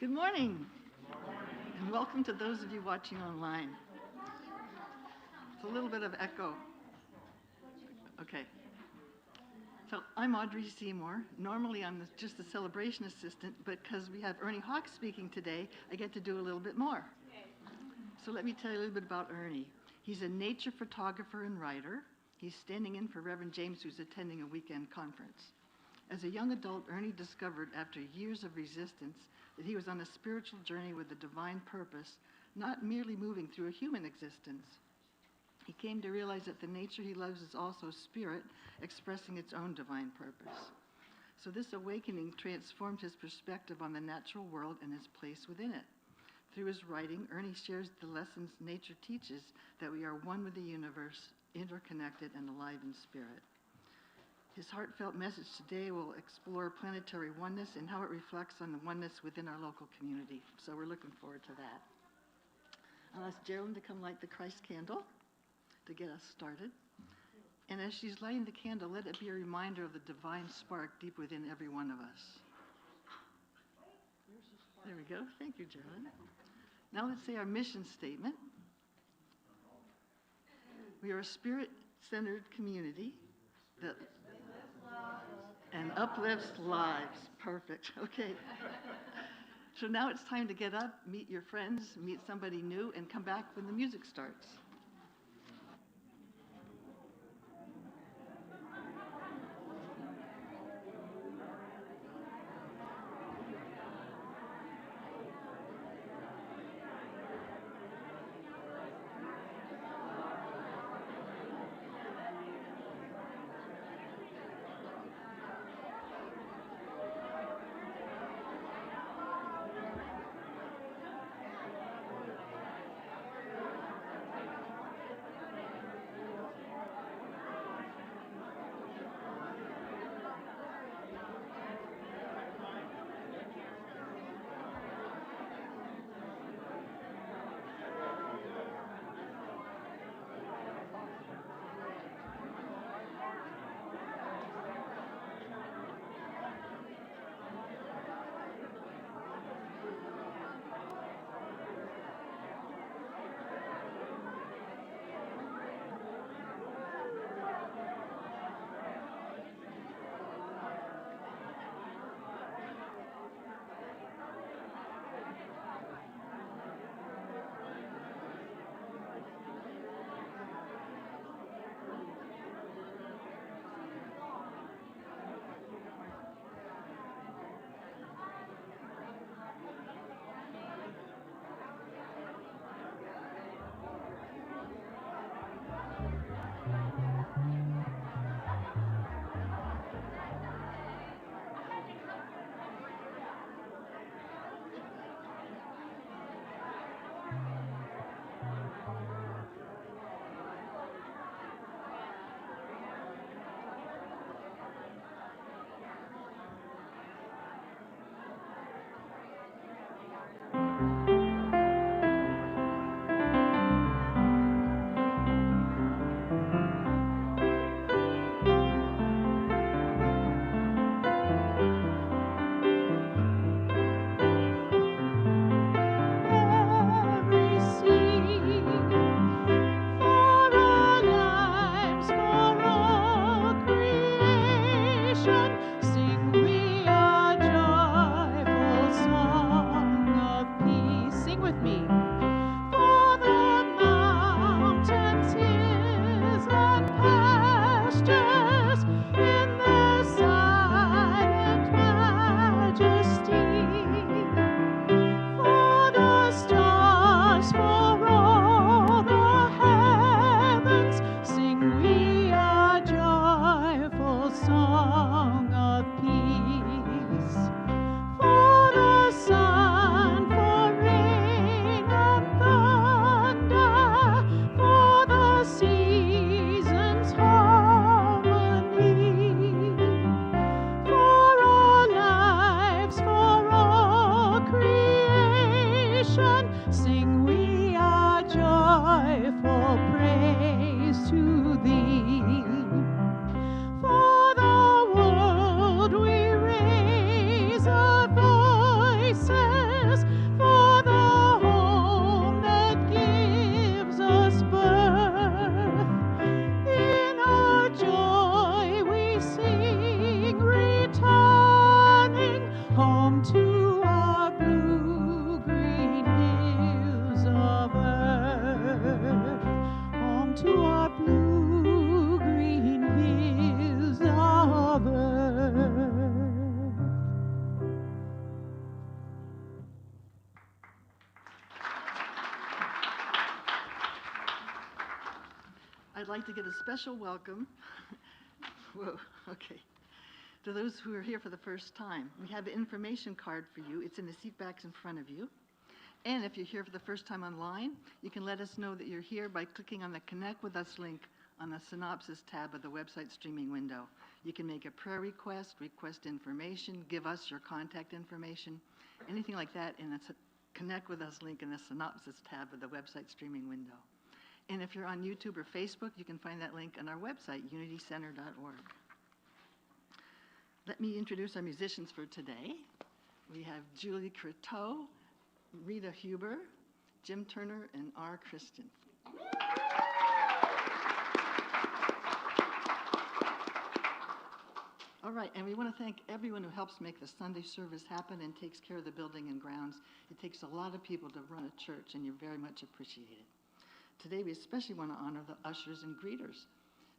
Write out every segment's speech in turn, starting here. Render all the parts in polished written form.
Good morning, and welcome to those of you watching online. It's a little bit of echo. Okay. So I'm Audrey Seymour. Normally I'm just the celebration assistant, but because we have Ernie Hawks speaking today, I get to do a little bit more. So let me tell you a little bit about Ernie. He's a nature photographer and writer. He's standing in for Reverend James, who's attending a weekend conference. As a young adult, Ernie discovered after years of resistance that he was on a spiritual journey with a divine purpose, not merely moving through a human existence. He came to realize that the nature he loves is also spirit, expressing its own divine purpose. So this awakening transformed his perspective on the natural world and his place within it. Through his writing, Ernie shares the lessons nature teaches, that we are one with the universe, interconnected and alive in spirit. His heartfelt message today will explore planetary oneness and how it reflects on the oneness within our local community. So we're looking forward to that. I'll ask Geraldine to come light the Christ candle to get us started. And as she's lighting the candle, let it be a reminder of the divine spark deep within every one of us. There we go. Thank you, Geraldine. Now let's say our mission statement. We are a spirit-centered community that and uplifts lives. Perfect. Okay. So now it's time to get up, meet your friends, meet somebody new, and come back when the music starts. I'd like to give a special welcome, whoa, okay, to those who are here for the first time. We have an information card for you. It's in the seat backs in front of you. And if you're here for the first time online, you can let us know that you're here by clicking on the Connect with Us link on the Synopsis tab of the website streaming window. You can make a prayer request, request information, give us your contact information, anything like that in the Connect with Us link in the Synopsis tab of the website streaming window. And if you're on YouTube or Facebook, you can find that link on our website, unitycenter.org. Let me introduce our musicians for today. We have Julie Croteau, Rita Huber, Jim Turner, and R. Christian. All right, and we want to thank everyone who helps make the Sunday service happen and takes care of the building and grounds. It takes a lot of people to run a church, and you're very much appreciated. Today, we especially want to honor the ushers and greeters.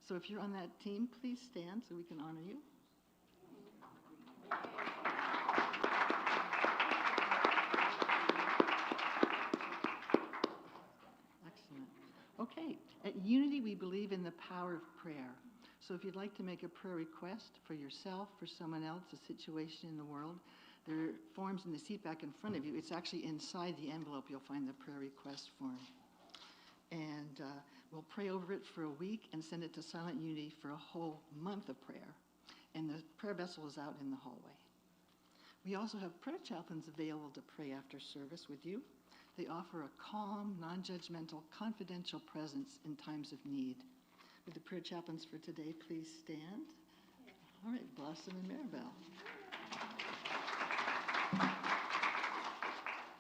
So if you're on that team, please stand so we can honor you. Excellent. Okay, at Unity, we believe in the power of prayer. So if you'd like to make a prayer request for yourself, for someone else, a situation in the world, there are forms in the seat back in front of you. It's actually inside the envelope you'll find the prayer request form. And we'll pray over it for a week and send it to Silent Unity for a whole month of prayer. And the prayer vessel is out in the hallway. We also have prayer chaplains available to pray after service with you. They offer a calm, non-judgmental, confidential presence in times of need. Would the prayer chaplains for today please stand? All right, Blossom and Maribel.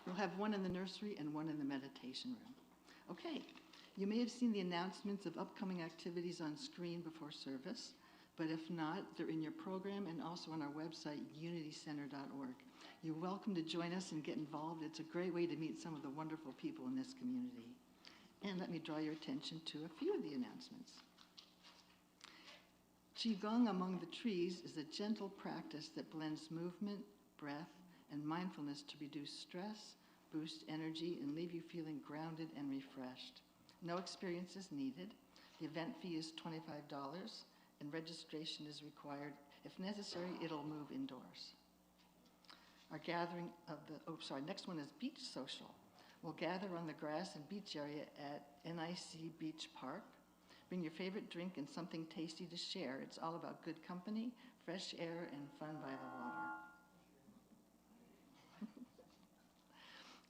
We'll have one in the nursery and one in the meditation room. Okay, you may have seen the announcements of upcoming activities on screen before service, but if not, they're in your program and also on our website, unitycenter.org. You're welcome to join us and get involved. It's a great way to meet some of the wonderful people in this community. And let me draw your attention to a few of the announcements. Qigong among the trees is a gentle practice that blends movement, breath, and mindfulness to reduce stress, boost energy, and leave you feeling grounded and refreshed. No experience is needed. The event fee is $25, and registration is required. If necessary, it'll move indoors. Our gathering of the, next one is Beach Social. We'll gather on the grass and beach area at NIC Beach Park. Bring your favorite drink and something tasty to share. It's all about good company, fresh air, and fun by the water.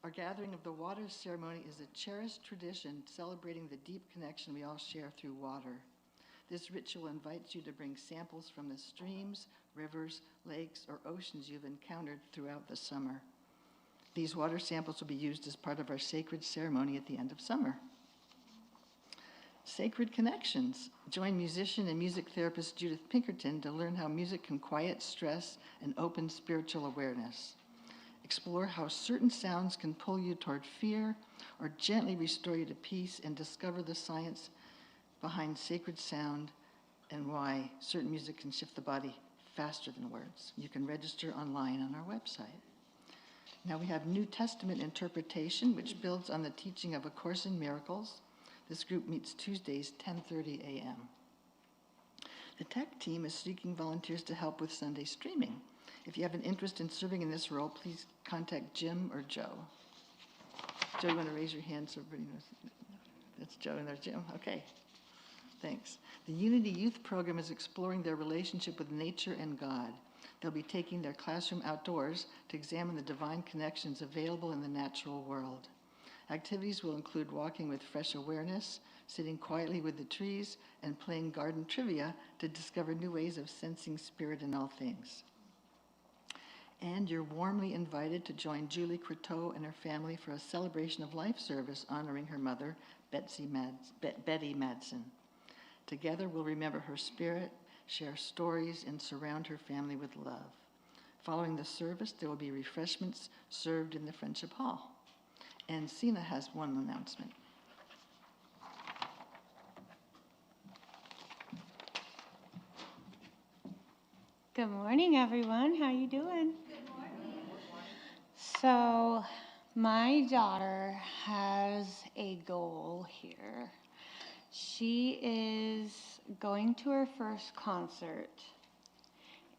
Our gathering of the water ceremony is a cherished tradition celebrating the deep connection we all share through water. This ritual invites you to bring samples from the streams, rivers, lakes, or oceans you've encountered throughout the summer. These water samples will be used as part of our sacred ceremony at the end of summer. Sacred Connections. Join musician and music therapist Judith Pinkerton to learn how music can quiet stress and open spiritual awareness. Explore how certain sounds can pull you toward fear or gently restore you to peace, and discover the science behind sacred sound and why certain music can shift the body faster than words. You can register online on our website. Now we have New Testament interpretation, which builds on the teaching of A Course in Miracles. This group meets Tuesdays, 10:30 a.m. The tech team is seeking volunteers to help with Sunday streaming. If you have an interest in serving in this role, please contact Jim or Joe. Joe, you want to raise your hand so everybody knows? That's Joe and there's Jim. Okay, thanks. The Unity Youth Program is exploring their relationship with nature and God. They'll be taking their classroom outdoors to examine the divine connections available in the natural world. Activities will include walking with fresh awareness, sitting quietly with the trees, and playing garden trivia to discover new ways of sensing spirit in all things. And you're warmly invited to join Julie Croteau and her family for a celebration of life service honoring her mother, Betty Madsen. Together, we'll remember her spirit, share stories, and surround her family with love. Following the service, there will be refreshments served in the Friendship Hall. And Sina has one announcement. Good morning, everyone. How you doing? Good morning. So, my daughter has a goal here She is going to her first concert,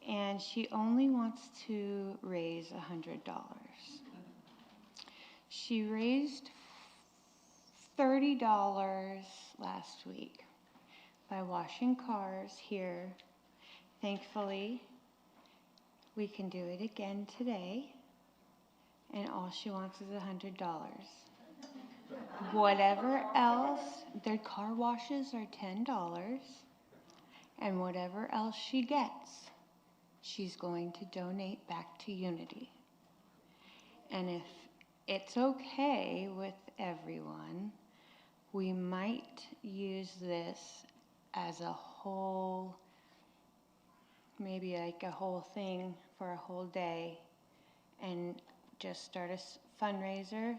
and she only wants to raise $100. She raised $30 last week by washing cars here. Thankfully, we can do it again today, and all she wants is $100. Whatever else, their car washes are $10, and whatever else she gets, she's going to donate back to Unity. And if it's okay with everyone, we might use this as a whole, maybe like a whole thing for a whole day, and just start a fundraiser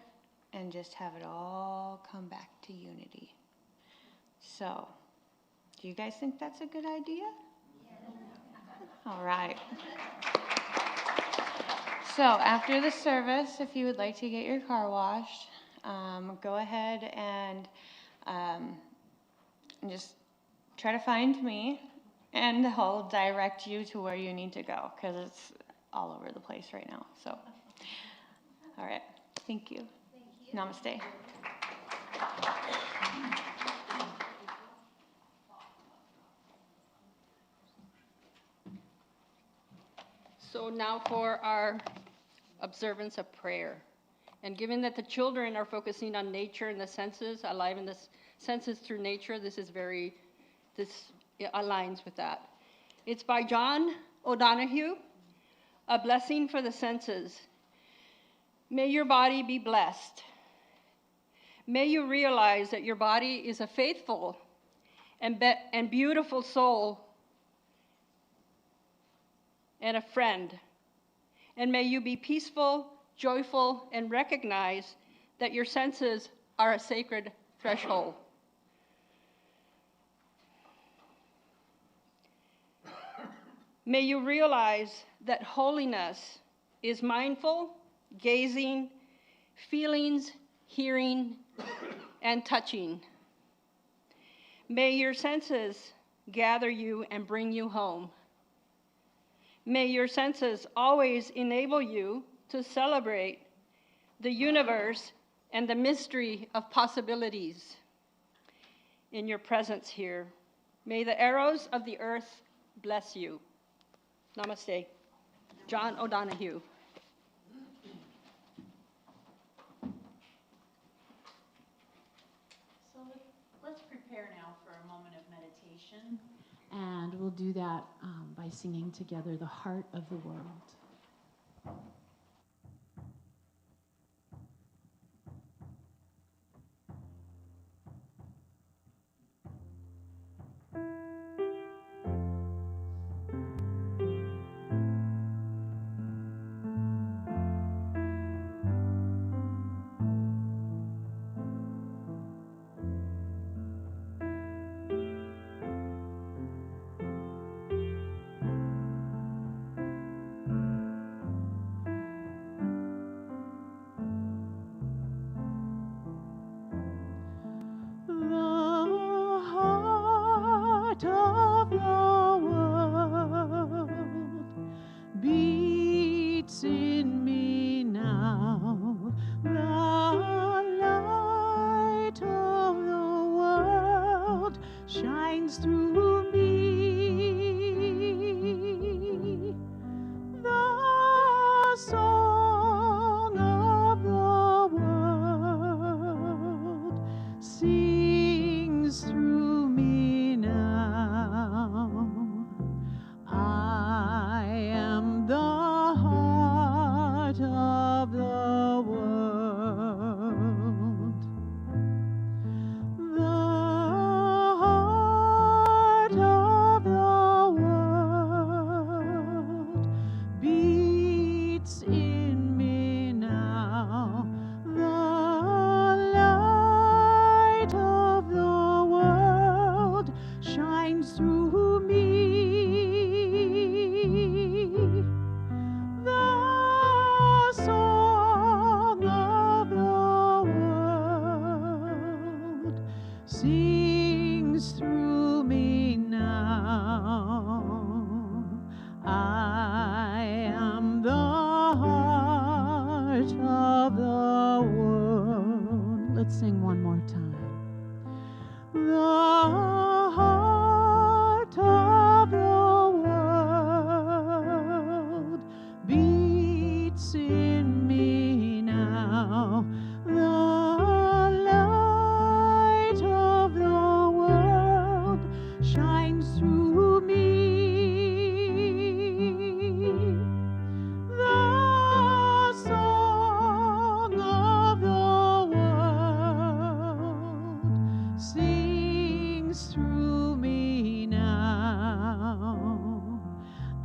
and just have it all come back to Unity. So, do you guys think that's a good idea? All right. So after the service, if you would like to get your car washed, go ahead and just try to find me, and I'll direct you to where you need to go, because it's all over the place right now. So, all right. Thank you. Namaste. So now for our observance of prayer. And given that the children are focusing on nature and the senses, alive in the senses through nature, this aligns with that. It's by John O'Donohue, A Blessing for the Senses. May your body be blessed. May you realize that your body is a faithful and beautiful soul and a friend. And may you be peaceful, joyful, and recognize that your senses are a sacred threshold. May you realize that holiness is mindful, gazing, feelings, hearing, and touching. May your senses gather you and bring you home. May your senses always enable you to celebrate the universe and the mystery of possibilities in your presence here. May the arrows of the earth bless you. Namaste. John O'Donohue. So let's prepare now for a moment of meditation. And we'll do that by singing together The Heart of the World. See of the world. Let's sing one more time. The heart of the world beats in me now. The light of the world shines through me. The song of the world sings through me now.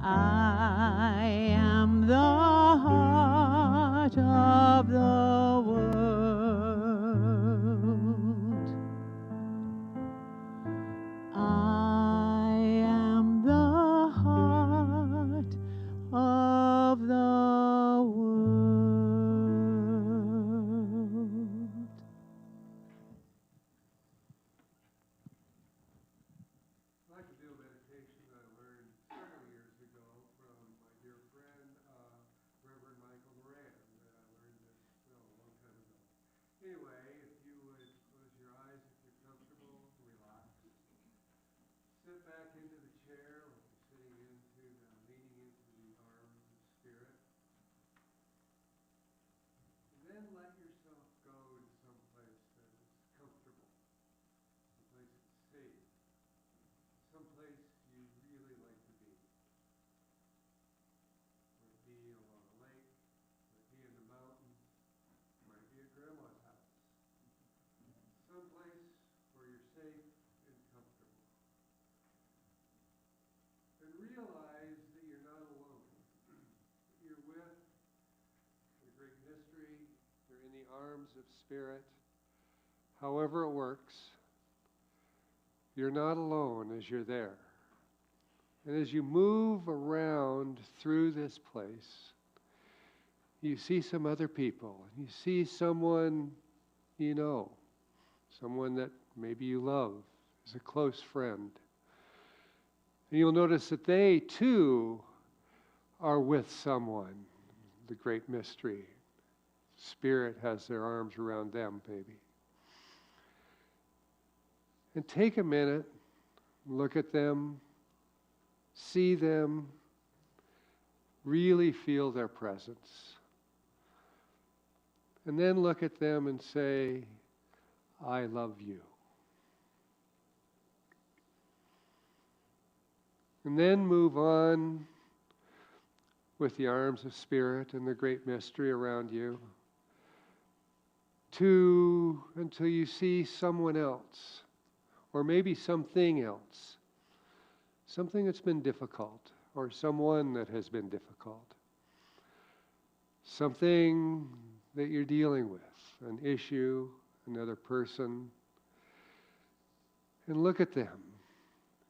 I am the heart of the world. I am the heart of the world. I'd like to do a meditation that I learned several years ago from my dear friend, Reverend Michael Moran, that I learned this a long time ago. Anyway, if you would close your eyes if you're comfortable, relax. Sit back into the chair like you're sitting into leaning into the arms of Spirit. And then let yourself go to some place that is comfortable, some place that's safe, some place you really like to be. Might be along a lake, might be in the mountains, might be at Grandma's house. Some place where you're safe and comfortable. And realize that you're not alone. You're with the great mystery. You're in the arms of Spirit. However it works, you're not alone as you're there. And as you move around through this place, you see some other people. You see someone you know, someone that maybe you love, is a close friend. And you'll notice that they too are with someone, the great mystery. Spirit has their arms around them, baby. And take a minute, look at them, see them, really feel their presence. And then look at them and say, I love you. And then move on with the arms of Spirit and the great mystery around you until you see someone else, or maybe something else, something that's been difficult, or someone that has been difficult, something that you're dealing with, an issue, another person, and look at them.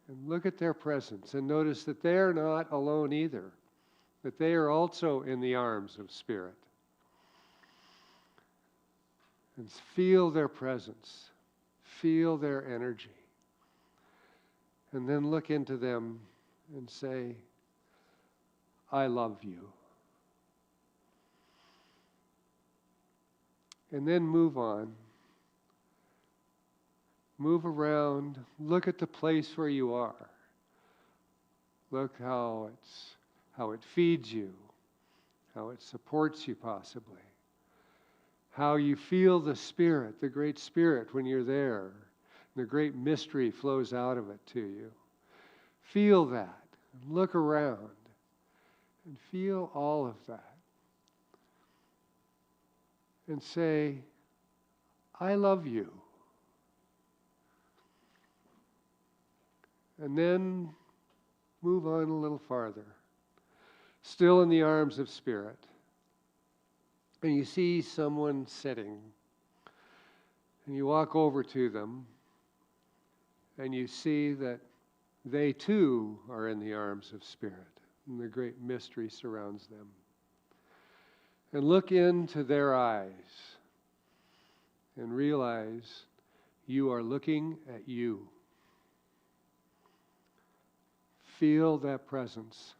And look at their presence and notice that they're not alone either, that they are also in the arms of Spirit. And feel their presence, feel their energy. And then look into them and say, I love you. And then move on. Move around, look at the place where you are. Look how it feeds you, how it supports you possibly. How you feel the Spirit, the great Spirit when you're there. The great mystery flows out of it to you. Feel that. Look around and feel all of that. And say, I love you. And then move on a little farther. Still in the arms of Spirit. And you see someone sitting. And you walk over to them. And you see that they too are in the arms of Spirit. And the great mystery surrounds them. And look into their eyes. And realize you are looking at you. Feel that presence.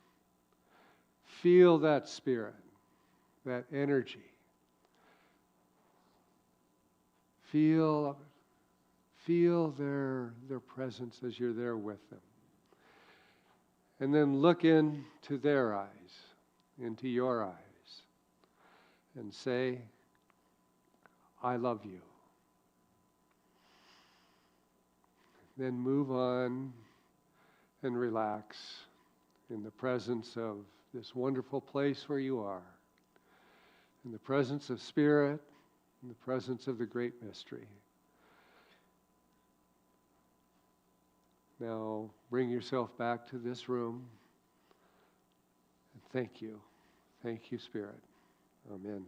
Feel that Spirit, that energy. Feel their presence as you're there with them. And then look into their eyes, into your eyes, and say, I love you. Then move on and relax in the presence of this wonderful place where you are, in the presence of Spirit, in the presence of the great mystery. Now bring yourself back to this room. And thank you. Thank you, Spirit. Amen.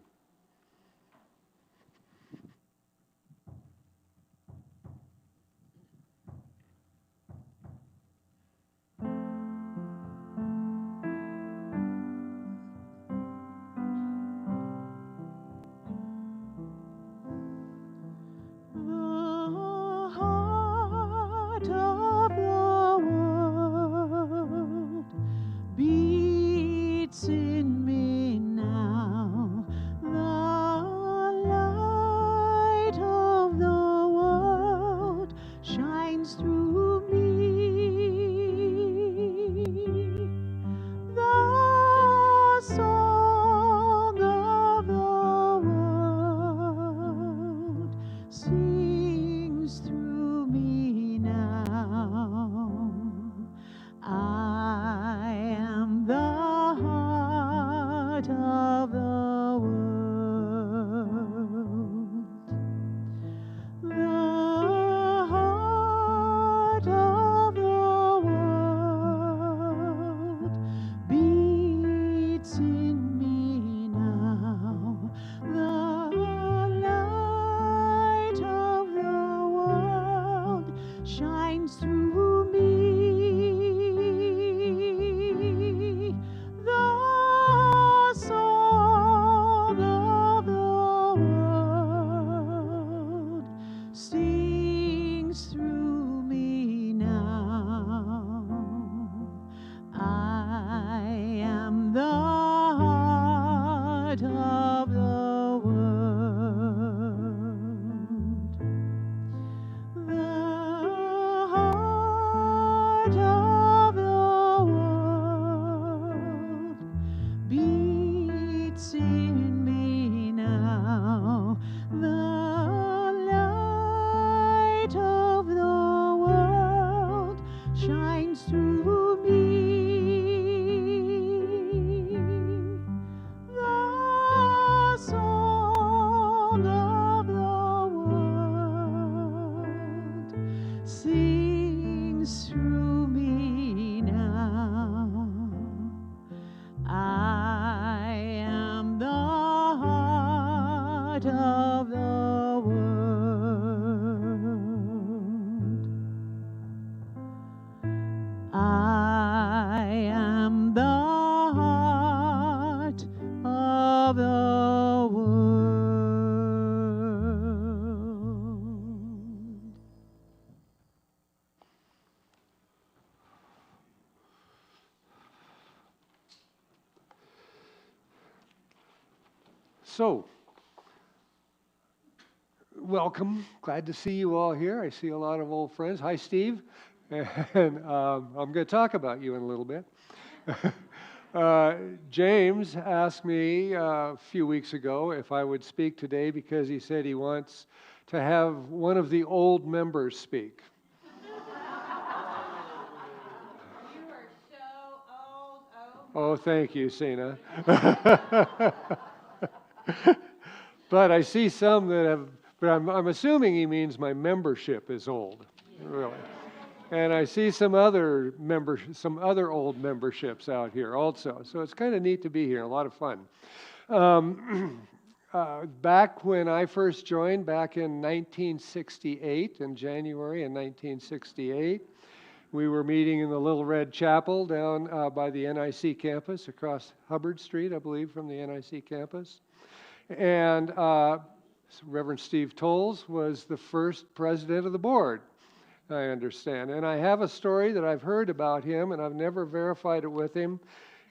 So, welcome. Glad to see you all here. I see a lot of old friends. Hi, Steve. And I'm going to talk about you in a little bit. James asked me a few weeks ago if I would speak today because he said he wants to have one of the old members speak. You are so old. Oh, thank you, Sina. But I see some that have, but I'm assuming he means my membership is old, really. And I see some other old memberships out here also. So it's kind of neat to be here, a lot of fun. Back when I first joined, back in 1968, in January in 1968, we were meeting in the Little Red Chapel down by the NIC campus, across Hubbard Street, I believe, from the NIC campus. And Reverend Steve Tolles was the first president of the board, I understand. And I have a story that I've heard about him, and I've never verified it with him.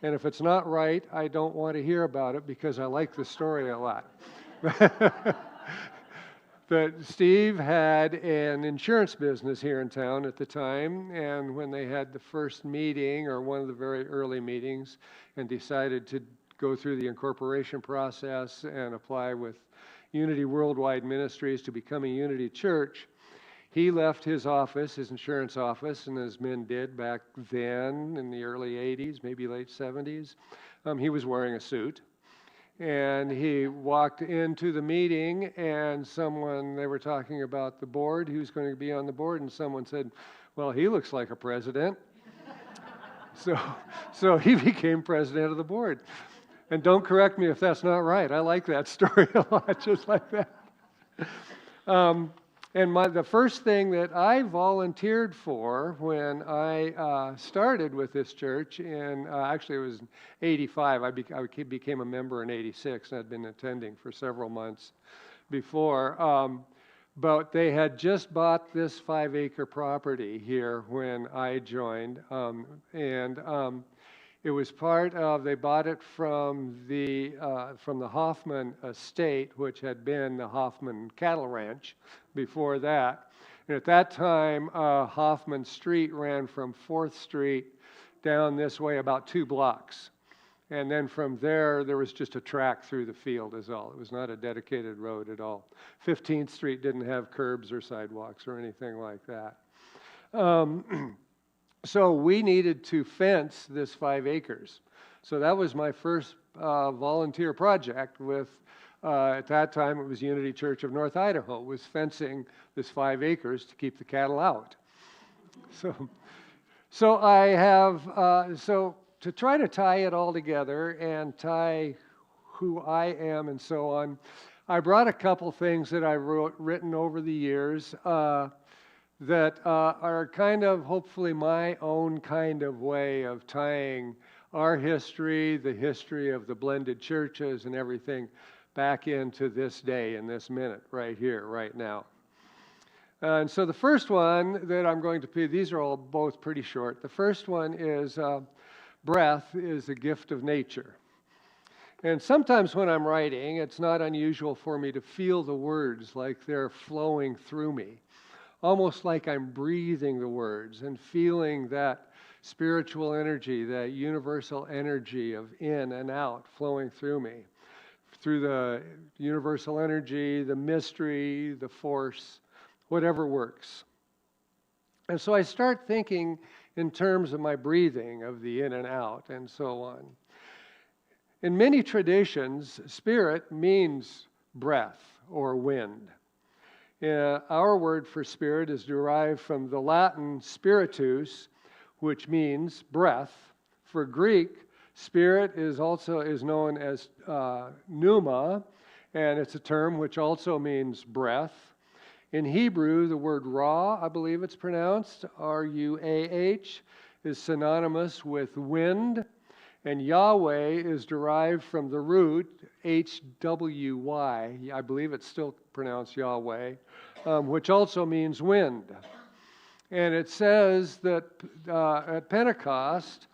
And if it's not right, I don't want to hear about it because I like the story a lot. But Steve had an insurance business here in town at the time, and when they had the first meeting, or one of the very early meetings, and decided to go through the incorporation process and apply with Unity Worldwide Ministries to become a Unity Church, he left his office, his insurance office, and as men did back then in the early 80s, maybe late 70s, he was wearing a suit. And he walked into the meeting, and they were talking about the board, who's going to be on the board, and someone said, well, he looks like a president. So he became president of the board. And don't correct me if that's not right. I like that story a lot, just like that. And the first thing that I volunteered for when I started with this church actually it was in 85. I became a member in 86, and I'd been attending for several months before. But they had just bought this 5-acre property here when I joined. It was they bought it from the Hoffman estate, which had been the Hoffman cattle ranch before that. And at that time, Hoffman Street ran from 4th Street down this way about 2 blocks. And then from there was just a track through the field is all. It was not a dedicated road at all. 15th Street didn't have curbs or sidewalks or anything like that. So we needed to fence this 5 acres. So that was my first volunteer project with, at that time it was Unity Church of North Idaho, was fencing this 5 acres to keep the cattle out. So I have, to try to tie it all together and tie who I am and so on, I brought a couple things that I written over the years that are kind of hopefully my own kind of way of tying our history, the history of the blended churches and everything back into this day and this minute right here, right now. And so the first one that I'm going to pick, these are all both pretty short. The first one is breath is a gift of nature. And sometimes when I'm writing, it's not unusual for me to feel the words like they're flowing through me. Almost like I'm breathing the words and feeling that spiritual energy, that universal energy of in and out flowing through me. Through the universal energy, the mystery, the force, whatever works. And so I start thinking in terms of my breathing, of the in and out, and so on. In many traditions, spirit means breath or wind. Our word for spirit is derived from the Latin spiritus, which means breath. For Greek, spirit is known as pneuma, and it's a term which also means breath. In Hebrew, the word ra, I believe it's pronounced, R-U-A-H, is synonymous with wind, and Yahweh is derived from the root H-W-Y. I believe it's still pronounced Yahweh, which also means wind. And it says that at Pentecost,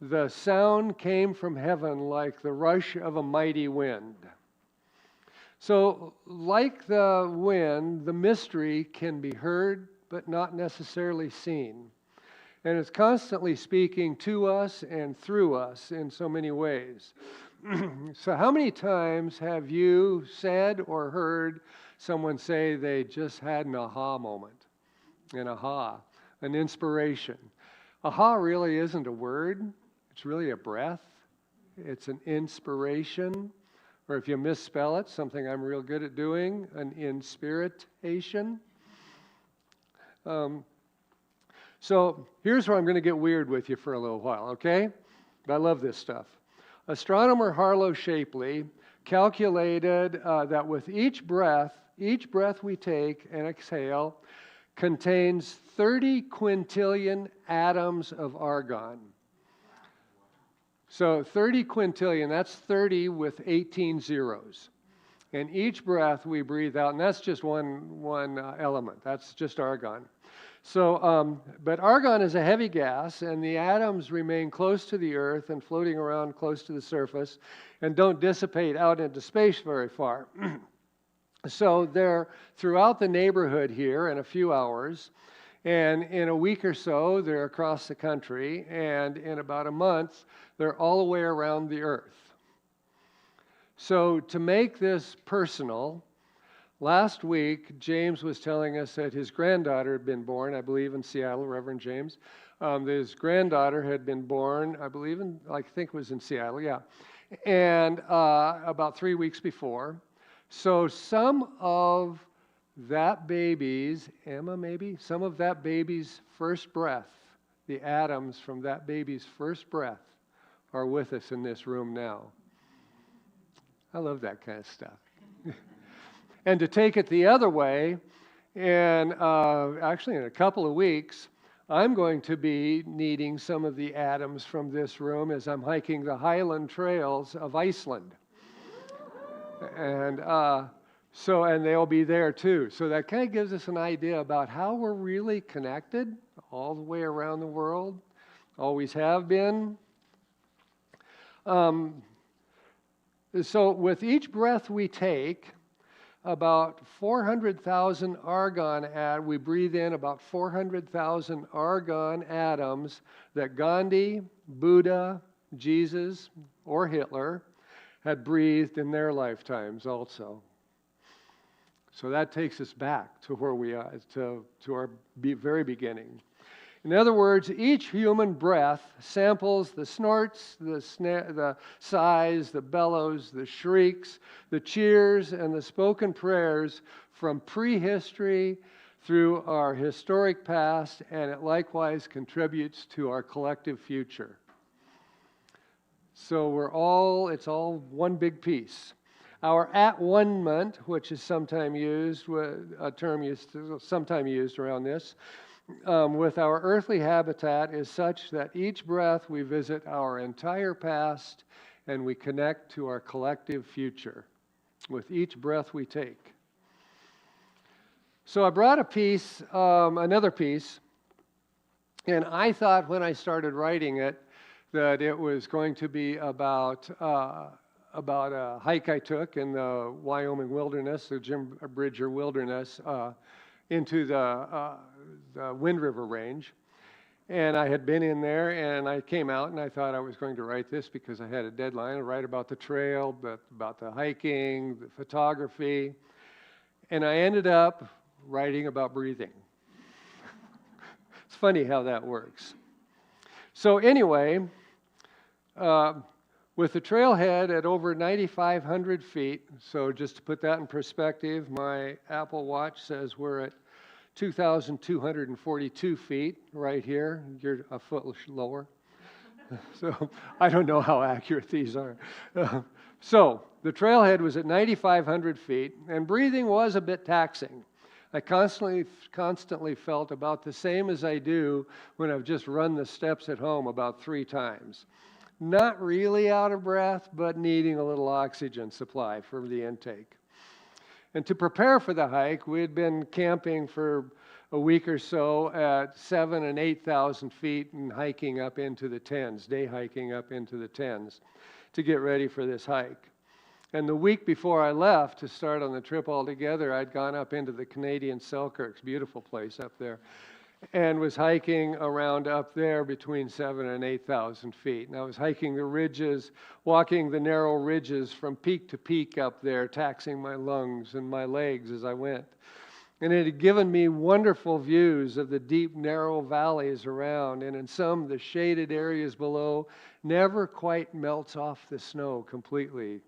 the sound came from heaven like the rush of a mighty wind. So, like the wind, the mystery can be heard, but not necessarily seen. And it's constantly speaking to us and through us in so many ways. So how many times have you said or heard someone say they just had an aha moment? An aha, an inspiration. Aha really isn't a word. It's really a breath. It's an inspiration. Or if you misspell it, something I'm real good at doing, an inspiritation. So here's where I'm going to get weird with you for a little while, okay? But I love this stuff. Astronomer Harlow Shapley calculated that with each breath we take and exhale contains 30 quintillion atoms of argon. So 30 quintillion, that's 30 with 18 zeros. And each breath we breathe out, and that's just one element. That's just argon. So, but argon is a heavy gas, and the atoms remain close to the Earth and floating around close to the surface and don't dissipate out into space very far. So they're throughout the neighborhood here in a few hours, and in a week or so, they're across the country, and in about a month, they're all the way around the earth. So to make this personal, last week, James was telling us that his granddaughter had been born, I believe in Seattle, Reverend James. His granddaughter had been born, I think it was in Seattle, yeah, and about 3 weeks before. So some of that baby's, Emma maybe, some of that baby's first breath, the atoms from that baby's first breath are with us in this room now. I love that kind of stuff. And to take it the other way, and actually in a couple of weeks, I'm going to be needing some of the atoms from this room as I'm hiking the highland trails of Iceland. And and they'll be there too. So that kind of gives us an idea about how we're really connected all the way around the world, always have been. So with each breath we take, about 400,000 argon, we breathe in about 400,000 argon atoms that Gandhi, Buddha, Jesus, or Hitler had breathed in their lifetimes also. So that takes us back to where we are, to our very beginning. In other words, each human breath samples the snorts, the sighs, the bellows, the shrieks, the cheers, and the spoken prayers from prehistory through our historic past, and it likewise contributes to our collective future. So it's all one big piece. Our at-one-ment, which is sometimes used, a term sometimes used around this, with our earthly habitat is such that each breath we visit our entire past and we connect to our collective future with each breath we take. So I brought a piece, another piece, and I thought when I started writing it that it was going to be about a hike I took in the Wyoming wilderness, the Jim Bridger wilderness, into the Wind River Range. And I had been in there, and I came out, and I thought I was going to write this because I had a deadline to write about the trail, about the hiking, the photography. And I ended up writing about breathing. It's funny how that works. So anyway, with the trailhead at over 9,500 feet, so just to put that in perspective, my Apple Watch says we're at 2,242 feet right here. You're a foot lower. So I don't know how accurate these are. So the trailhead was at 9,500 feet, and breathing was a bit taxing. I constantly felt about the same as I do when I've just run the steps at home about 3 times. Not really out of breath, but needing a little oxygen supply for the intake. And to prepare for the hike, we had been camping for a week or so at 7,000 and 8,000 feet and hiking up into the 10s, day hiking up into the 10s to get ready for this hike. And the week before I left to start on the trip altogether, I'd gone up into the Canadian Selkirks, beautiful place up there, and was hiking around up there between 7,000 and 8,000 feet. And I was hiking the ridges, walking the narrow ridges from peak to peak up there, taxing my lungs and my legs as I went. And it had given me wonderful views of the deep, narrow valleys around, and in some, the shaded areas below never quite melts off the snow completely.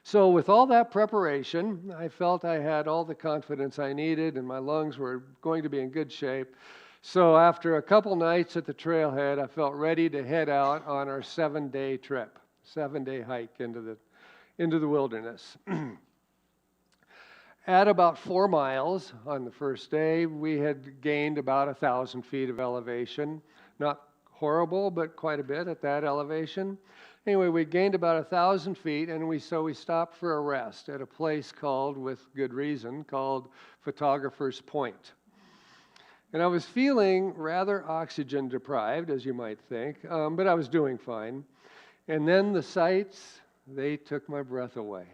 So with all that preparation, I felt I had all the confidence I needed and my lungs were going to be in good shape. So after a couple nights at the trailhead, I felt ready to head out on our 7-day trip, 7-day hike into the wilderness. At about 4 miles on the first day, we had gained about 1,000 feet of elevation. Not horrible, but quite a bit at that elevation. Anyway, we gained about 1,000 feet, and we stopped for a rest at a place called, with good reason, called Photographer's Point. And I was feeling rather oxygen deprived, as you might think, but I was doing fine. And then the sights, they took my breath away.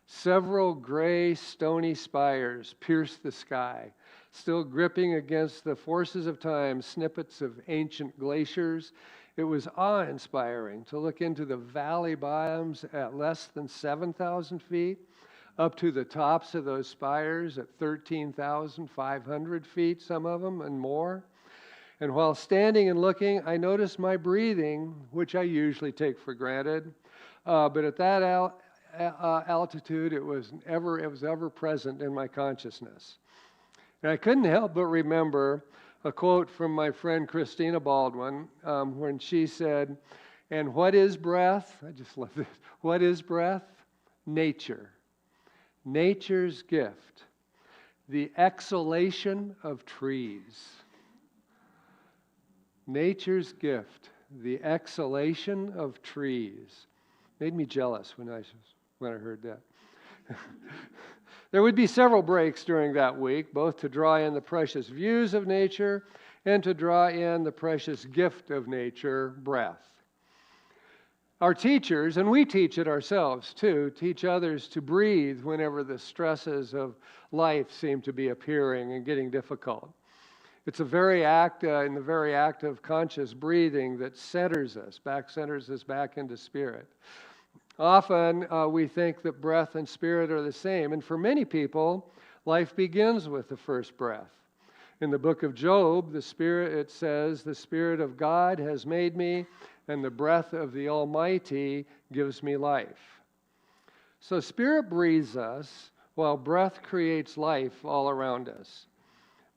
Several gray, stony spires pierced the sky, still gripping against the forces of time, snippets of ancient glaciers. It was awe-inspiring to look into the valley bottoms at less than 7,000 feet, up to the tops of those spires at 13,500 feet, some of them, and more. And while standing and looking, I noticed my breathing, which I usually take for granted, but at that altitude, it was ever present in my consciousness. And I couldn't help but remember a quote from my friend Christina Baldwin when she said, "And what is breath?" I just love this. What is breath? Nature. Nature's gift. The exhalation of trees. Nature's gift. The exhalation of trees. Made me jealous when I heard that. There would be several breaks during that week, both to draw in the precious views of nature and to draw in the precious gift of nature, breath. Our teachers, and we teach it ourselves too, teach others to breathe whenever the stresses of life seem to be appearing and getting difficult. It's in the very act of conscious breathing that centers us back into spirit. Often we think that breath and spirit are the same, and for many people, life begins with the first breath. In the book of Job, it says, "The Spirit of God has made me, and the breath of the Almighty gives me life." So spirit breathes us, while breath creates life all around us.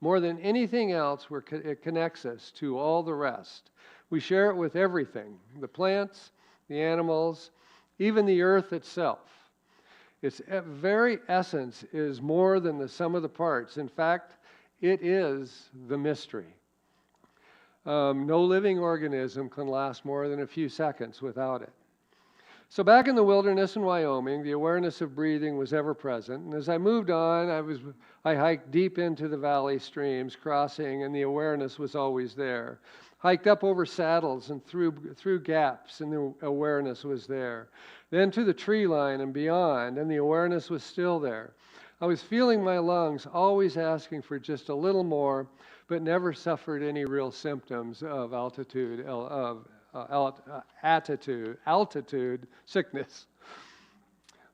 More than anything else, it connects us to all the rest. We share it with everything, the plants, the animals, even the earth itself. Its very essence is more than the sum of the parts. In fact, it is the mystery. No living organism can last more than a few seconds without it. So back in the wilderness in Wyoming, the awareness of breathing was ever present. And as I moved on, I hiked deep into the valley streams, crossing, and the awareness was always there. Hiked up over saddles and through gaps, and the awareness was there. Then to the tree line and beyond, and the awareness was still there. I was feeling my lungs, always asking for just a little more, but never suffered any real symptoms of altitude sickness.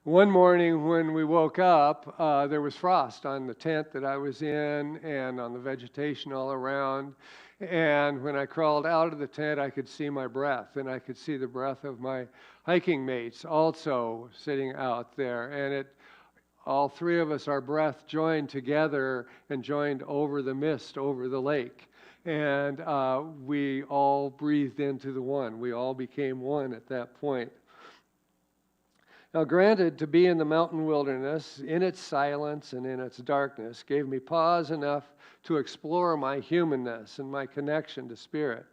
One morning when we woke up, there was frost on the tent that I was in and on the vegetation all around. And when I crawled out of the tent, I could see my breath, and I could see the breath of my hiking mates also sitting out there. And all three of us, our breath joined together and joined over the mist, over the lake. And we all breathed into the one. We all became one at that point. Now, granted, to be in the mountain wilderness, in its silence and in its darkness, gave me pause enough to explore my humanness and my connection to spirit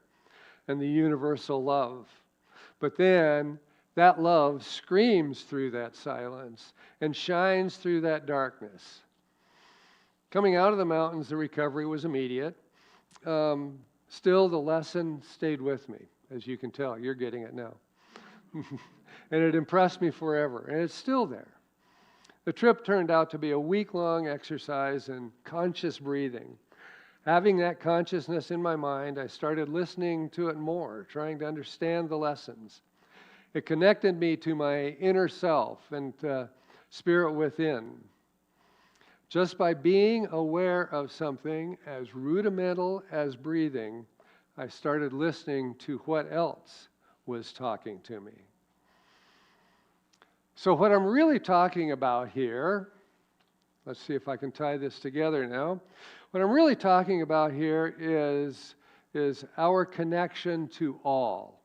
and the universal love. But then, that love screams through that silence and shines through that darkness. Coming out of the mountains, the recovery was immediate. Still, the lesson stayed with me. As you can tell, you're getting it now. And it impressed me forever, and it's still there. The trip turned out to be a week-long exercise in conscious breathing. Having that consciousness in my mind, I started listening to it more, trying to understand the lessons. It connected me to my inner self and to spirit within. Just by being aware of something as rudimental as breathing, I started listening to what else was talking to me. So what I'm really talking about here, let's see if I can tie this together now. What I'm really talking about here is our connection to all.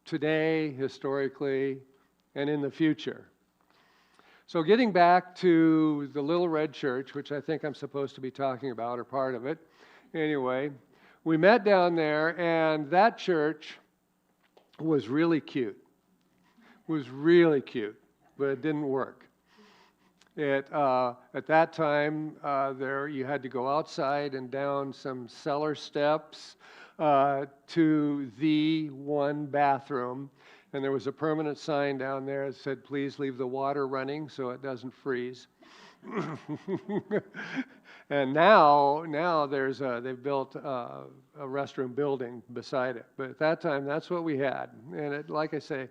Today, historically, and in the future. So getting back to the Little Red Church, which I think I'm supposed to be talking about, or part of it. Anyway, we met down there, and that church was really cute. Was really cute, but it didn't work. At that time, you had to go outside and down some cellar steps to the one bathroom, And there was a permanent sign down there that said, please leave the water running so it doesn't freeze. And now they've built a restroom building beside it. But at that time, that's what we had. And it, like I say,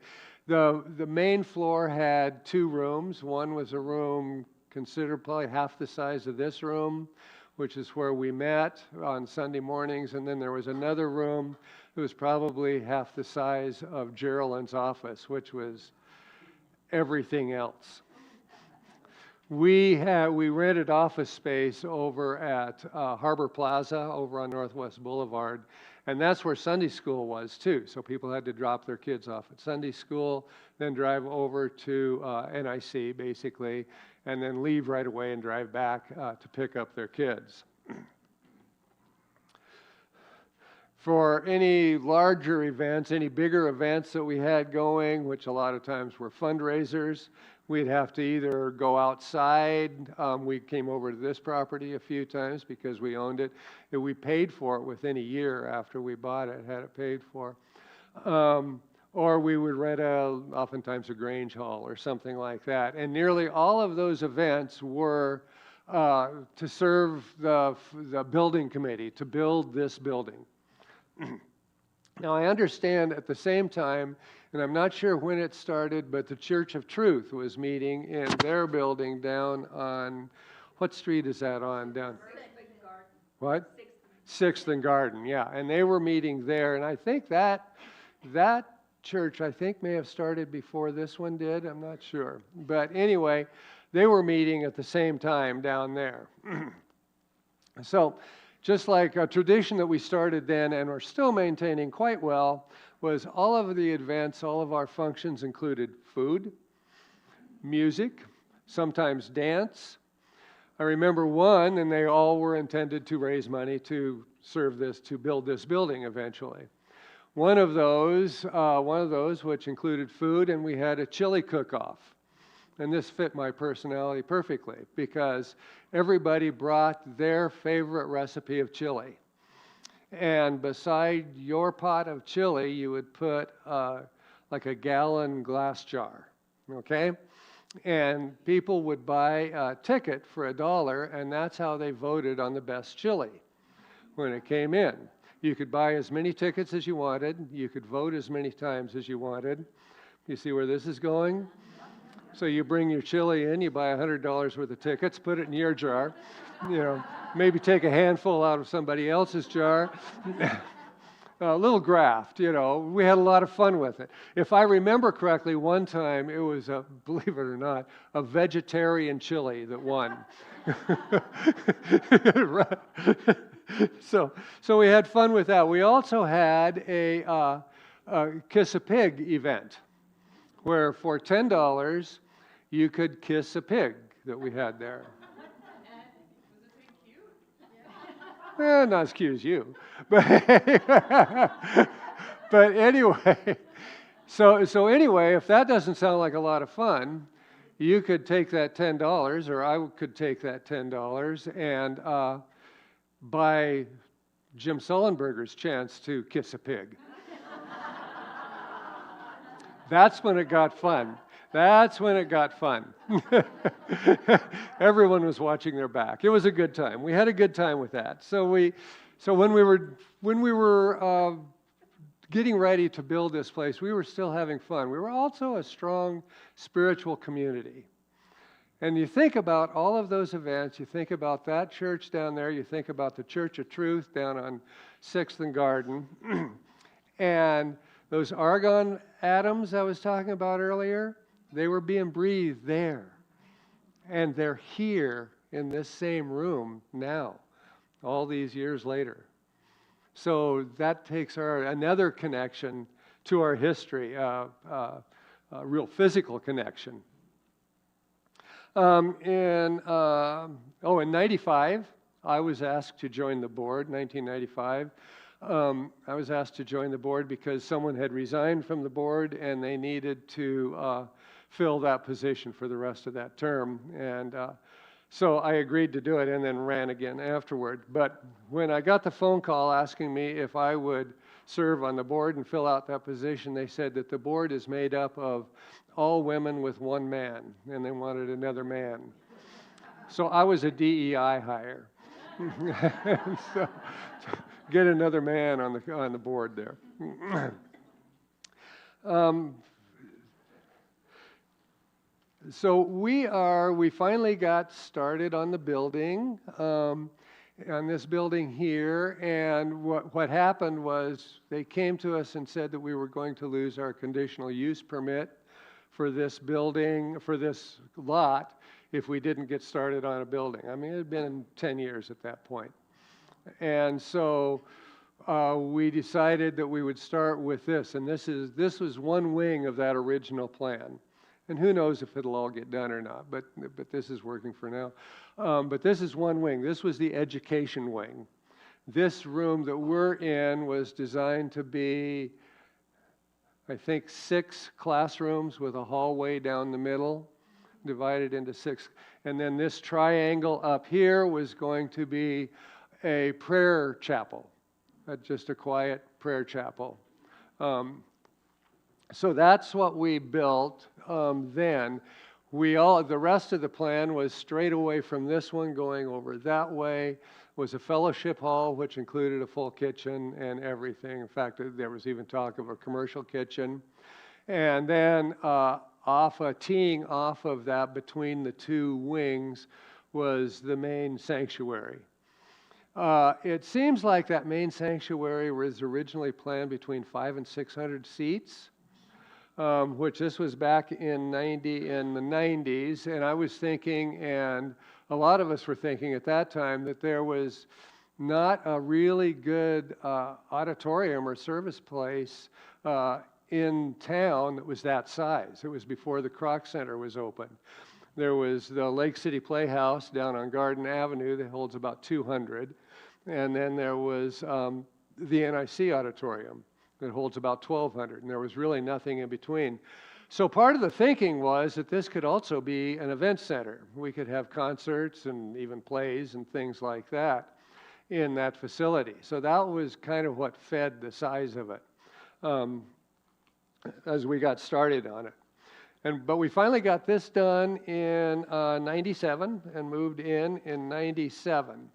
the main floor had 2 rooms. One was a room considered probably half the size of this room, which is where we met on Sunday mornings. And then there was another room that was probably half the size of Geraldine's office, which was everything else. We rented office space over at Harbor Plaza over on Northwest Boulevard, and that's where Sunday school was too. So people had to drop their kids off at Sunday school, then drive over to NIC basically, and then leave right away and drive back to pick up their kids. For any larger events, any bigger events that we had going, which a lot of times were fundraisers, we'd have to either go outside. We came over to this property a few times because we owned it. And we paid for it within a year after we bought it, had it paid for. Or we would rent oftentimes a Grange Hall or something like that. And nearly all of those events were to serve the building committee, to build this building. Now, I understand at the same time, and I'm not sure when it started, but the Church of Truth was meeting in their building down on, what street is that on? Down. What? 6th and Garden, yeah. And they were meeting there, and I think that church, I think, may have started before this one did. I'm not sure. But anyway, they were meeting at the same time down there. So, just like a tradition that we started then and are still maintaining quite well, was all of the events, all of our functions included food, music, sometimes dance. I remember one, and they all were intended to raise money to serve this, to build this building eventually. One of those which included food, and we had a chili cook-off. And this fit my personality perfectly because everybody brought their favorite recipe of chili. And beside your pot of chili, you would put like a gallon glass jar, okay? And people would buy a ticket for $1, and that's how they voted on the best chili when it came in. You could buy as many tickets as you wanted. You could vote as many times as you wanted. You see where this is going? So you bring your chili in, you buy $100 worth of tickets, put it in your jar, maybe take a handful out of somebody else's jar. A little graft, we had a lot of fun with it. If I remember correctly, one time it was, believe it or not, a vegetarian chili that won. So we had fun with that. We also had a Kiss a Pig event, where for $10 you could kiss a pig that we had there. Well, not as cute as you, but anyway. So anyway, if that doesn't sound like a lot of fun, you could take that $10, or I could take that $10 and buy Jim Sullenberger's chance to kiss a pig. That's when it got fun. That's when it got fun. Everyone was watching their back. It was a good time. We had a good time with that. So when we were getting ready to build this place, we were still having fun. We were also a strong spiritual community. And you think about all of those events, you think about that church down there, you think about the Church of Truth down on 6th and Garden, and those argon atoms I was talking about earlier, they were being breathed there. And they're here in this same room now, all these years later. So that takes another connection to our history, a real physical connection. In 95, I was asked to join the board, 1995. I was asked to join the board because someone had resigned from the board and they needed to fill that position for the rest of that term. And so I agreed to do it and then ran again afterward. But when I got the phone call asking me if I would serve on the board and fill out that position, they said that the board is made up of all women with one man, and they wanted another man. So I was a DEI hire. So, get another man on the board there. So we finally got started on the building, on this building here, and what happened was they came to us and said that we were going to lose our conditional use permit for this building, for this lot, if we didn't get started on a building. I mean, it had been 10 years at that point. And so we decided that we would start with this, and this was one wing of that original plan. And who knows if it'll all get done or not, but this is working for now. But this is one wing. This was the education wing. This room that we're in was designed to be, I think, 6 classrooms with a hallway down the middle, divided into 6. And then this triangle up here was going to be a prayer chapel, just a quiet prayer chapel. So that's what we built then. The rest of the plan was straight away from this one going over that way, was a fellowship hall, which included a full kitchen and everything. In fact, there was even talk of a commercial kitchen. And then teeing off of that between the two wings was the main sanctuary. It seems like that main sanctuary was originally planned between 500 and 600 seats. Which this was back in the 90s, and I was thinking, and a lot of us were thinking at that time, that there was not a really good auditorium or service place in town that was that size. It was before the Kroc Center was open. There was the Lake City Playhouse down on Garden Avenue that holds about 200, and then there was the NIC Auditorium that holds about 1,200, and there was really nothing in between. So part of the thinking was that this could also be an event center. We could have concerts and even plays and things like that in that facility. So that was kind of what fed the size of it as we got started on it. But we finally got this done in 97 and moved in 97.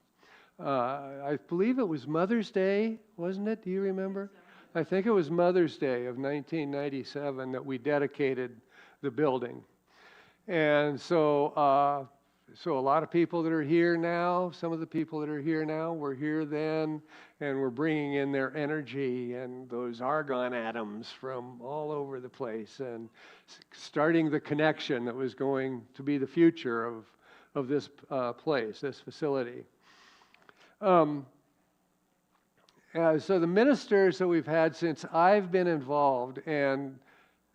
I believe it was Mother's Day, wasn't it? Do you remember? I think it was Mother's Day of 1997 that we dedicated the building. And so a lot of people that are here now, some of the people that are here now were here then, and we're bringing in their energy and those argon atoms from all over the place and starting the connection that was going to be the future of this place, this facility. So the ministers that we've had since I've been involved, and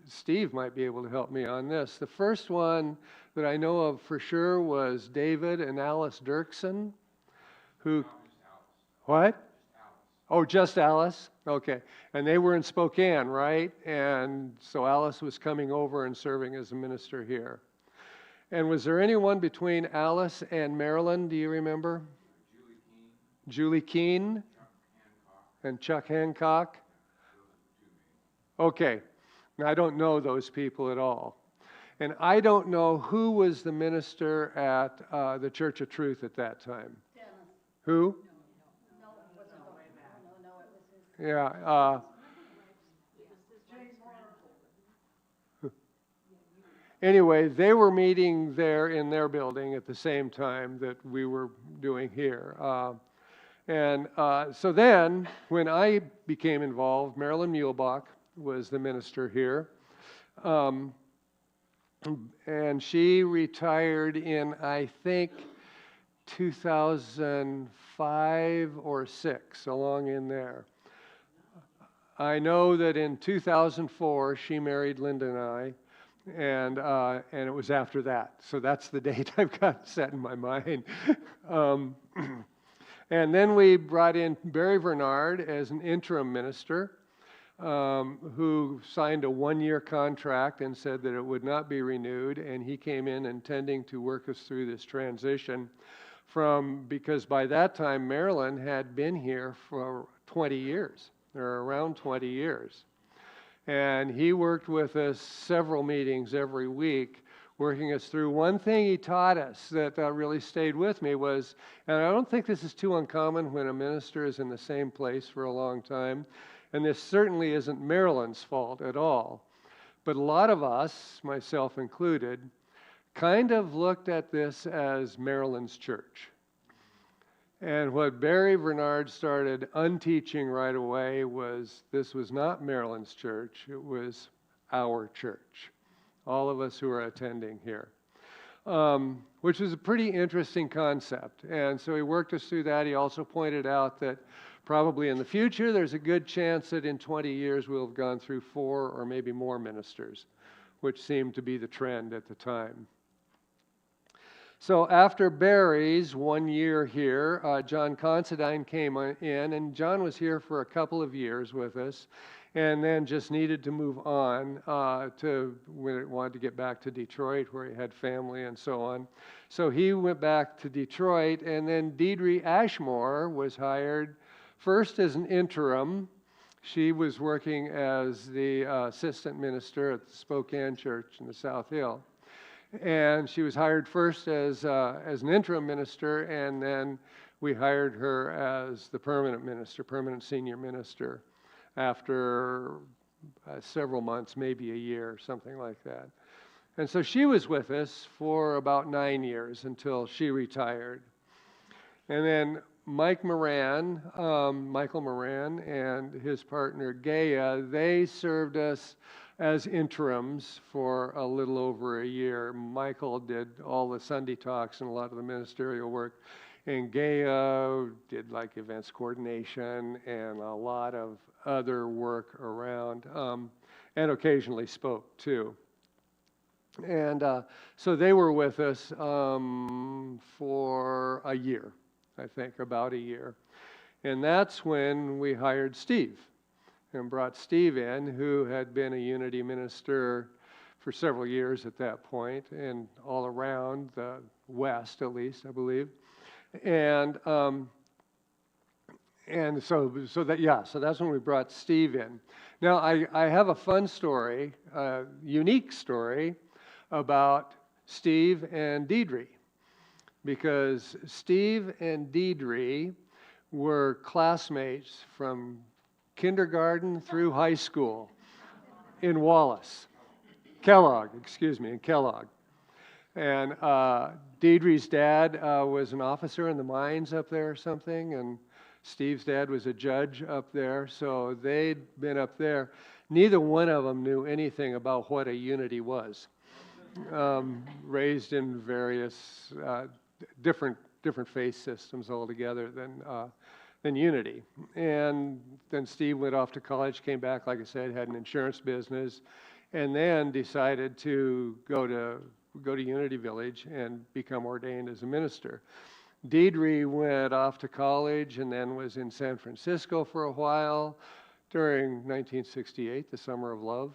Steve might be able to help me on this. The first one that I know of for sure was David and Alice Dirksen, who... What? Oh, just Alice? Okay. And they were in Spokane, right? And so Alice was coming over and serving as a minister here. And was there anyone between Alice and Marilyn, do you remember? Julie Keene? And Chuck Hancock? Okay. Now, I don't know those people at all. And I don't know who was the minister at the Church of Truth at that time. Dennis. Who? No, it wasn't. No, it was his. Yeah. Anyway, they were meeting there in their building at the same time that we were doing here. So then, when I became involved, Marilyn Muehlbach was the minister here. And she retired in, I think, 2005 or 6, along in there. I know that in 2004, she married Linda and I, and it was after that. So that's the date I've got set in my mind. And then we brought in Barry Bernard as an interim minister, who signed a 1-year contract and said that it would not be renewed, and he came in intending to work us through this transition because by that time Marilyn had been here for 20 years. or around 20 years. And he worked with us several meetings every week, working us through. One thing he taught us that really stayed with me was, and I don't think this is too uncommon when a minister is in the same place for a long time, and this certainly isn't Marilyn's fault at all, but a lot of us, myself included, kind of looked at this as Marilyn's church. And what Barry Bernard started unteaching right away was this was not Marilyn's church, it was our church, all of us who are attending here, which is a pretty interesting concept. And so he worked us through that. He also pointed out that probably in the future there's a good chance that in 20 years we'll have gone through 4 or maybe more ministers, which seemed to be the trend at the time. So after Barry's 1 year here, John Considine came in, and John was here for a couple of years with us, and then just needed to move on to when he wanted to get back to Detroit, where he had family and so on. So he went back to Detroit, and then Deidre Ashmore was hired first as an interim. She was working as the assistant minister at the Spokane Church in the South Hill. And she was hired first as an interim minister, and then we hired her as the permanent minister, permanent senior minister, after several months, maybe a year, something like that. And so she was with us for about 9 years until she retired. And then Michael Moran and his partner Gaia, they served us as interims for a little over a year. Michael did all the Sunday talks and a lot of the ministerial work, and Gaia did like events coordination and a lot of other work around, and occasionally spoke too. And so they were with us for a year, I think, about a year. And that's when we hired Steve and brought Steve in, who had been a Unity minister for several years at that point, and all around the West, at least, I believe. And so that's when we brought Steve in. Now, I have a fun story, a unique story about Steve and Deidre, because Steve and Deidre were classmates from kindergarten through high school in Kellogg. And Deidre's dad was an officer in the mines up there or something, and Steve's dad was a judge up there, so they'd been up there. Neither one of them knew anything about what a unity was. Raised in various different faith systems altogether than Unity. And then Steve went off to college, came back, like I said, had an insurance business, and then decided to go to Unity Village and become ordained as a minister. Deidre went off to college and then was in San Francisco for a while during 1968, the Summer of Love.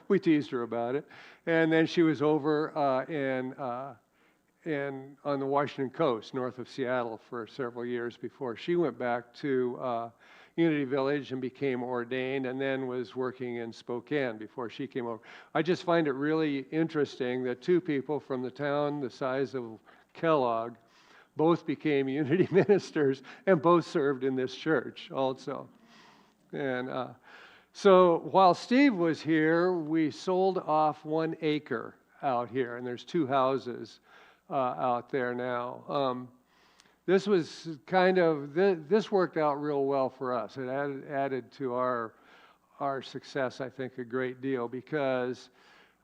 We teased her about it. And then she was over on the Washington coast, north of Seattle, for several years before she went back to Unity Village and became ordained, and then was working in Spokane before she came over. I just find it really interesting that two people from the town the size of Kellogg both became Unity ministers and both served in this church also. And so while Steve was here, we sold off 1 acre out here, and there's 2 houses out there now. This was this worked out real well for us. It added to our success, I think, a great deal, because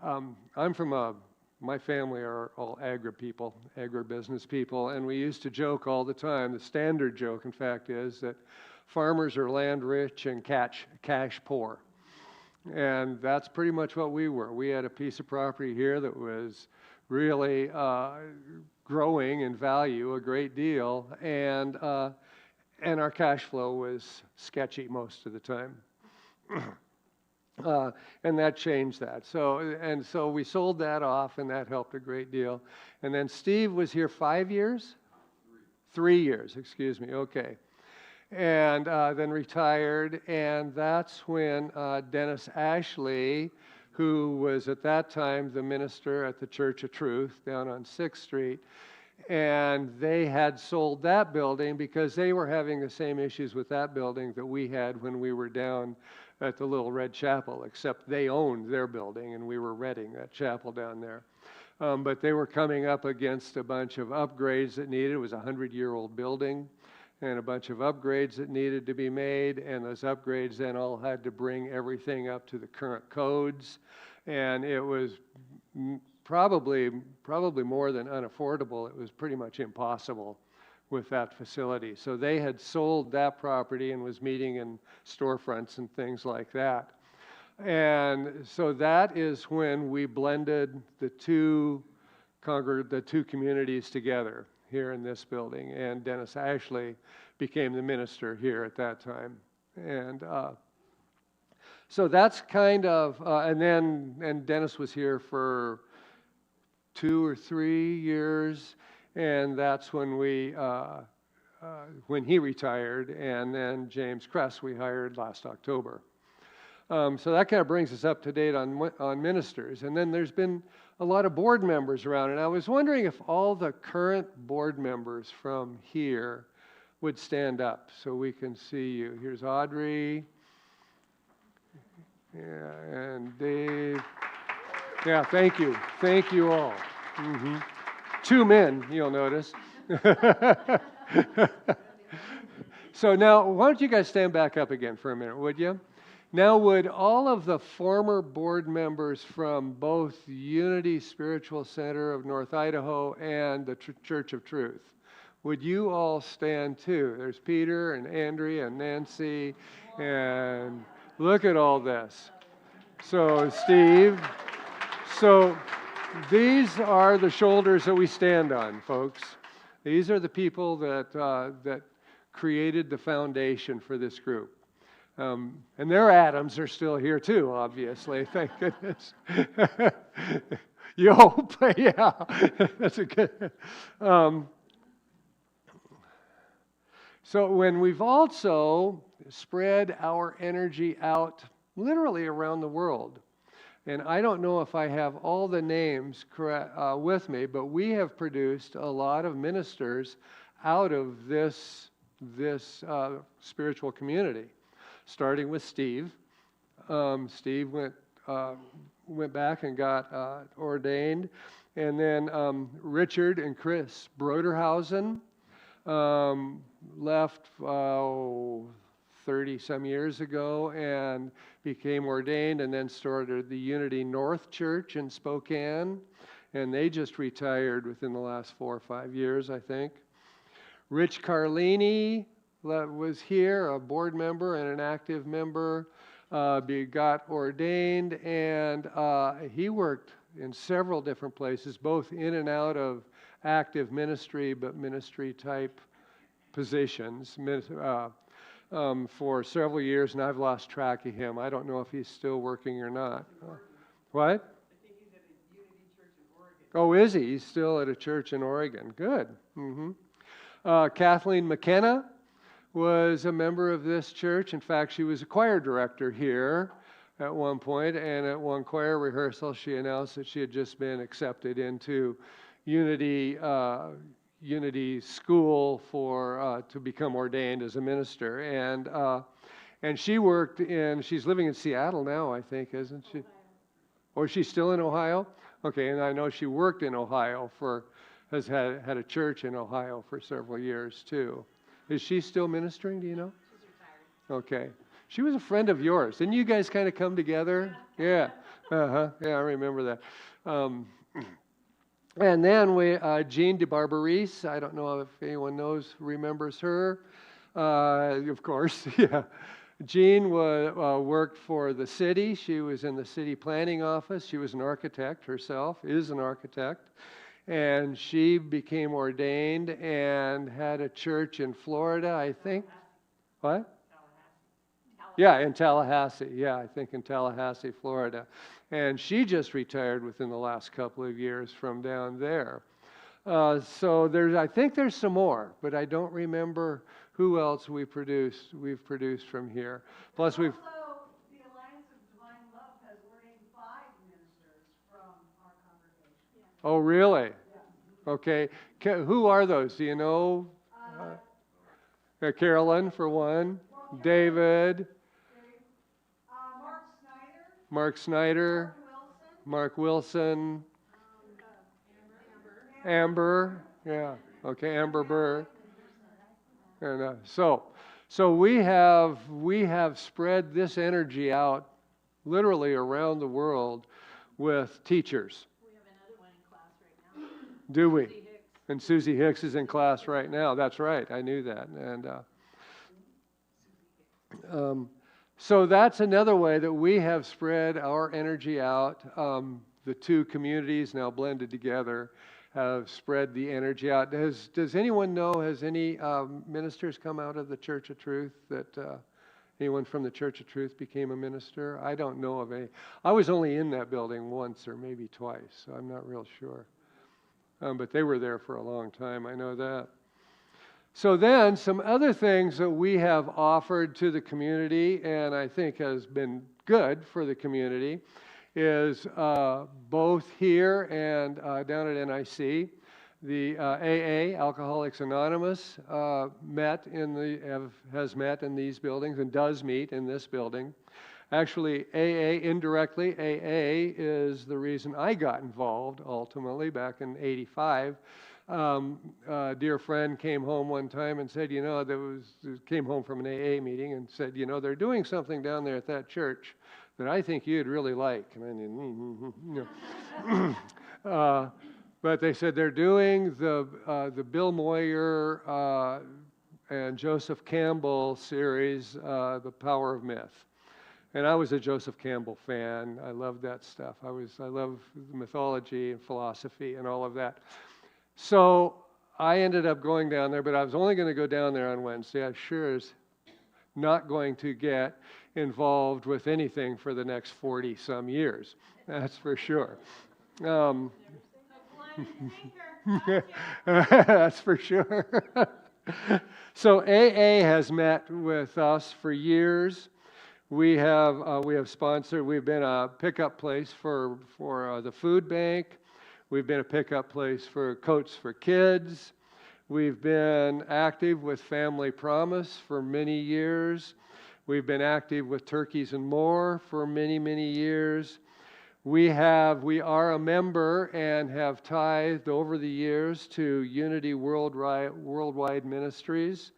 I'm from my family are all agribusiness people, and we used to joke all the time. The standard joke, in fact, is that farmers are land rich and cash poor. And that's pretty much what we were. We had a piece of property here that was really growing in value a great deal, and our cash flow was sketchy most of the time. And that changed that. So we sold that off, and that helped a great deal. And then Steve was here 5 years? 3 years, excuse me, okay. and then retired. And that's when Dennis Ashley, who was at that time the minister at the Church of Truth down on 6th Street, and they had sold that building because they were having the same issues with that building that we had when we were down at the Little Red Chapel, except they owned their building and we were renting that chapel down there. But they were coming up against a bunch of upgrades that needed. It was a 100-year-old building and a bunch of upgrades that needed to be made, and those upgrades then all had to bring everything up to the current codes, and it was probably more than unaffordable. It was pretty much impossible with that facility. So they had sold that property and was meeting in storefronts and things like that. And so that is when we blended the two communities together here in this building, and Dennis Ashley became the minister here at that time. And so that's kind of, and Dennis was here for 2 or 3 years, and that's when when he retired, and then James Kress we hired last October. So that kind of brings us up to date on ministers. And then there's been a lot of board members around, and I was wondering if all the current board members from here would stand up so we can see you. Here's Audrey, and Dave. Yeah, thank you. Thank you all. 2 men, you'll notice. So now, why don't you guys stand back up again for a minute, would you? Now, would all of the former board members from both Unity Spiritual Center of North Idaho and the Church of Truth, would you all stand too? There's Peter and Andrea and Nancy, and look at all this. So, Steve. So, these are the shoulders that we stand on, folks. These are the people that created the foundation for this group. And their atoms are still here too, obviously, thank goodness. You hope, yeah, that's a good. So when we've also spread our energy out literally around the world, and I don't know if I have all the names with me, but we have produced a lot of ministers out of this spiritual community. Starting with Steve. Steve went back and got ordained. And then Richard and Chris Broderhausen left 30-some years ago and became ordained, and then started the Unity North Church in Spokane. And they just retired within the last 4 or 5 years, I think. Rich Carlini was here, a board member and an active member, got ordained, and he worked in several different places, both in and out of active ministry, but ministry type positions for several years, and I've lost track of him. I don't know if he's still working or not. What? I think he's at a Unity Church in Oregon. Oh, is he? He's still at a church in Oregon. Good. Kathleen McKenna was a member of this church. In fact, she was a choir director here at one point, and at one choir rehearsal, she announced that she had just been accepted into Unity School to become ordained as a minister. And she worked she's living in Seattle now, I think, isn't she? Or is she still in Ohio? Okay, and I know she worked in Ohio has had a church in Ohio for several years too. Is she still ministering? Do you know? She's retired. Okay. She was a friend of yours. Didn't you guys kind of come together? Yeah. Yeah, I remember that. And then Jean DeBarbaris. I don't know if anyone remembers her. Of course, yeah. Jean worked for the city. She was in the city planning office. She was an architect herself, is an architect. And she became ordained and had a church in Florida, I think. What? Tallahassee. Yeah, in Tallahassee. Yeah, I think in Tallahassee, Florida. And she just retired within the last couple of years from down there. So I think there's some more, but I don't remember Who else we've produced from here. Plus we've... Also, the Alliance of Divine Love has ordained 5 ministers from our congregation. Yeah. Oh, really? Yeah. Okay. Who are those? Do you know? Carolyn, for one. David. Mark Snyder. Mark Snyder. Mark Wilson. Amber. Yeah. Okay, Amber Burr. And so we have spread this energy out literally around the world with teachers. We have another one in class right now. Do we? Susie Hicks. And Susie Hicks is in class right now. That's right. I knew that. And so that's another way that we have spread our energy out. The two communities now blended together have spread the energy out. Does anyone know, has any ministers come out of the Church of Truth, that anyone from the Church of Truth became a minister? I don't know of any. I was only in that building once or maybe twice, so I'm not real sure. But they were there for a long time, I know that. So then, some other things that we have offered to the community, and I think has been good for the community, is both here and down at NIC. The AA, Alcoholics Anonymous, has met in these buildings and does meet in this building. Actually, AA, indirectly, AA is the reason I got involved ultimately back in '85. A dear friend came home one time and said, came home from an AA meeting and said, they're doing something down there at that church that I think you'd really like. And I but they said they're doing the Bill Moyer and Joseph Campbell series, The Power of Myth. And I was a Joseph Campbell fan. I loved that stuff. I love mythology and philosophy and all of that. So I ended up going down there, but I was only going to go down there on Wednesday. I sure is not going to get involved with anything for the next 40-some years. That's for sure. That's for sure. So AA has met with us for years. We have sponsored. We've been a pickup place for the food bank. We've been a pickup place for Coats for Kids. We've been active with Family Promise for many years. We've been active with Turkeys and More for many, many years. We are a member and have tithed over the years to Unity Worldwide Ministries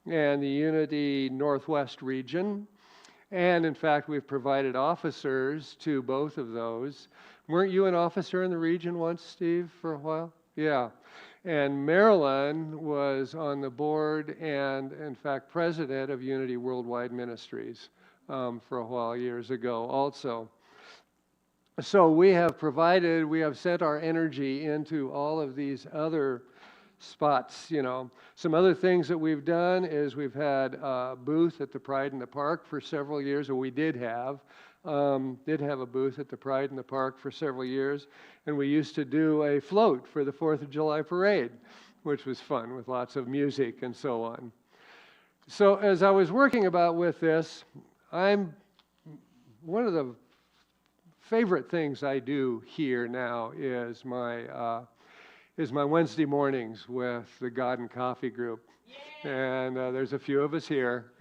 and the Unity Northwest region. And in fact, we've provided officers to both of those. Weren't you an officer in the region once, Steve, for a while? Yeah. And Marilyn was on the board and, in fact, president of Unity Worldwide Ministries for a while years ago also. So we have sent our energy into all of these other spots, Some other things that we've done is we've had a booth at the Pride in the Park for several years, or we did have a booth at the Pride in the Park for several years, and we used to do a float for the 4th of July parade, which was fun with lots of music and so on. So as I was working with this, one of the favorite things I do here now is my Wednesday mornings with the God and Coffee group. Yeah. And there's a few of us here.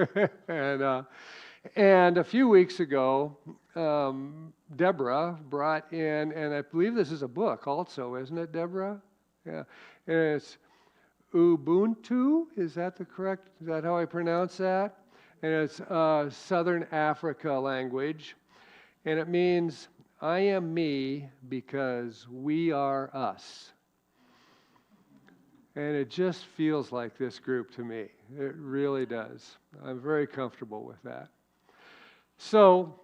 And a few weeks ago, Deborah brought in, and I believe this is a book also, isn't it, Deborah? Yeah. And it's Ubuntu, is that how I pronounce that? And it's Southern Africa language. And it means, I am me because we are us. And it just feels like this group to me. It really does. I'm very comfortable with that. So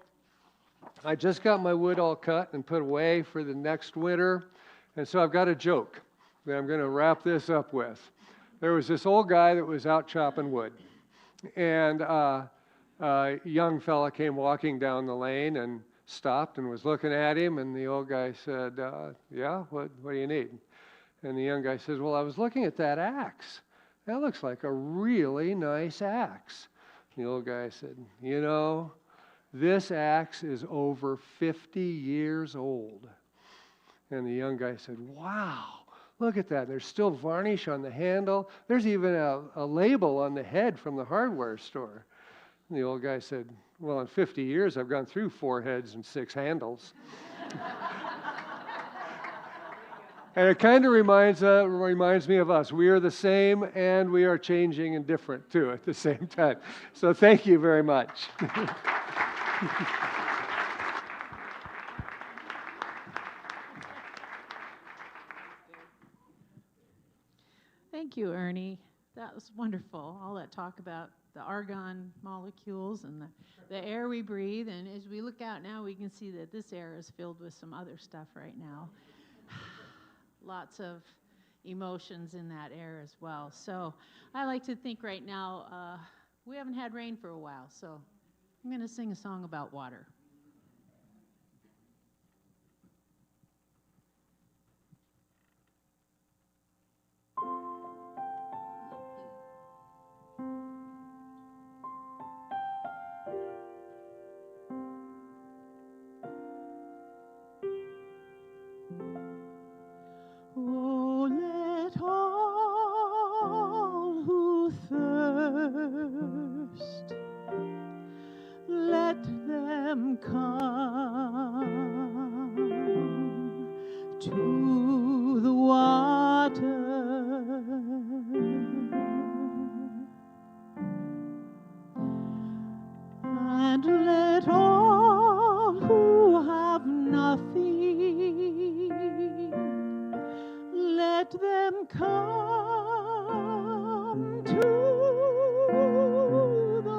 I just got my wood all cut and put away for the next winter. And so I've got a joke that I'm going to wrap this up with. There was this old guy that was out chopping wood. And a young fella came walking down the lane and stopped and was looking at him. And the old guy said, yeah, what do you need? And the young guy says, well, I was looking at that axe. that looks like a really nice axe. The old guy said, you know, this axe is over 50 years old. And the young guy said, wow, look at that. There's still varnish on the handle. There's even a label on the head from the hardware store. And the old guy said, well, in 50 years, I've gone through 4 heads and 6 handles. And it kind of reminds me of us. We are the same, and we are changing and different, too, at the same time. So thank you very much. Thank you, Ernie. That was wonderful. All that talk about the argon molecules and the air we breathe. And as we look out now, we can see that this air is filled with some other stuff right now. Lots of emotions in that air as well. So I like to think right now, we haven't had rain for a while, so I'm going to sing a song about water. Oh, let all who thirst, let them come to the water. And let all who have nothing, let them come to the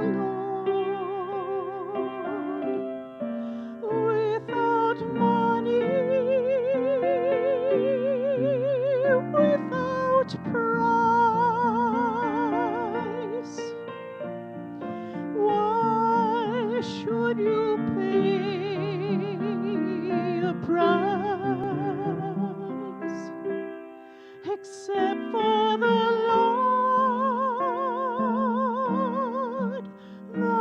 Lord without money, without price. Why should you pay a price except for the Lord, the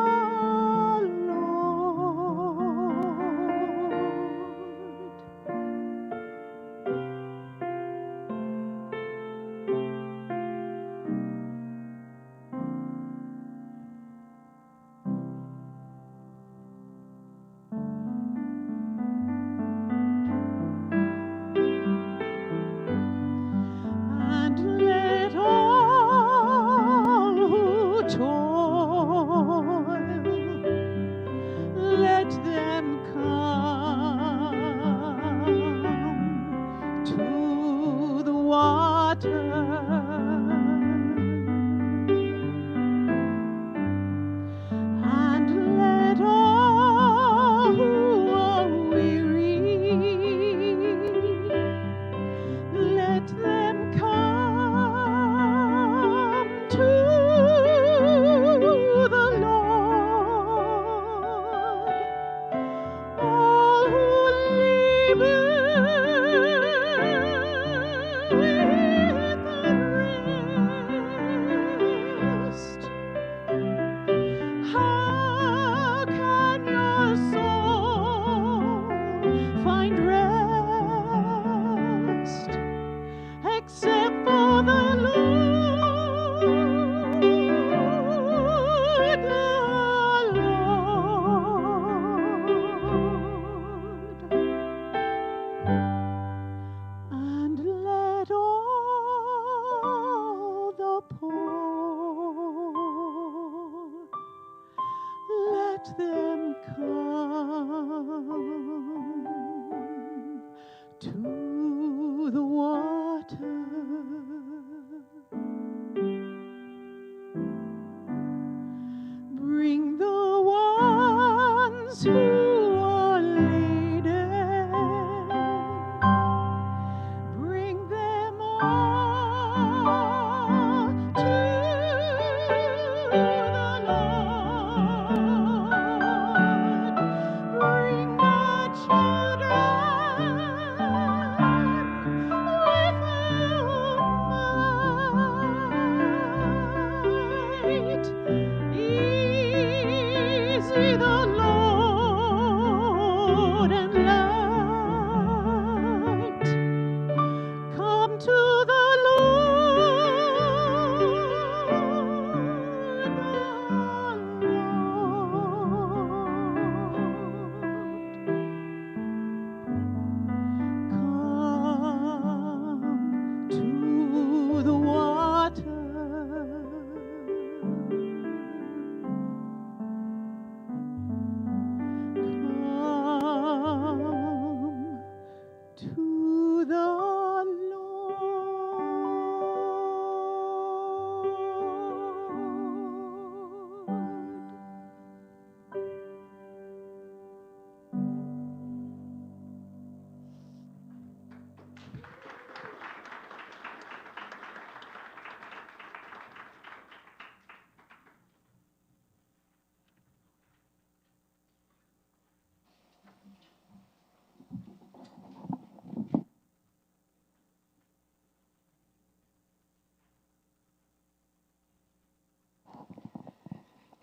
and let all who toil, let them come to the water. And let all who are weary, let them come to the Lord. All who labor without rest, how can your soul find rest except for the Lord, the Lord? And let all the poor, let them come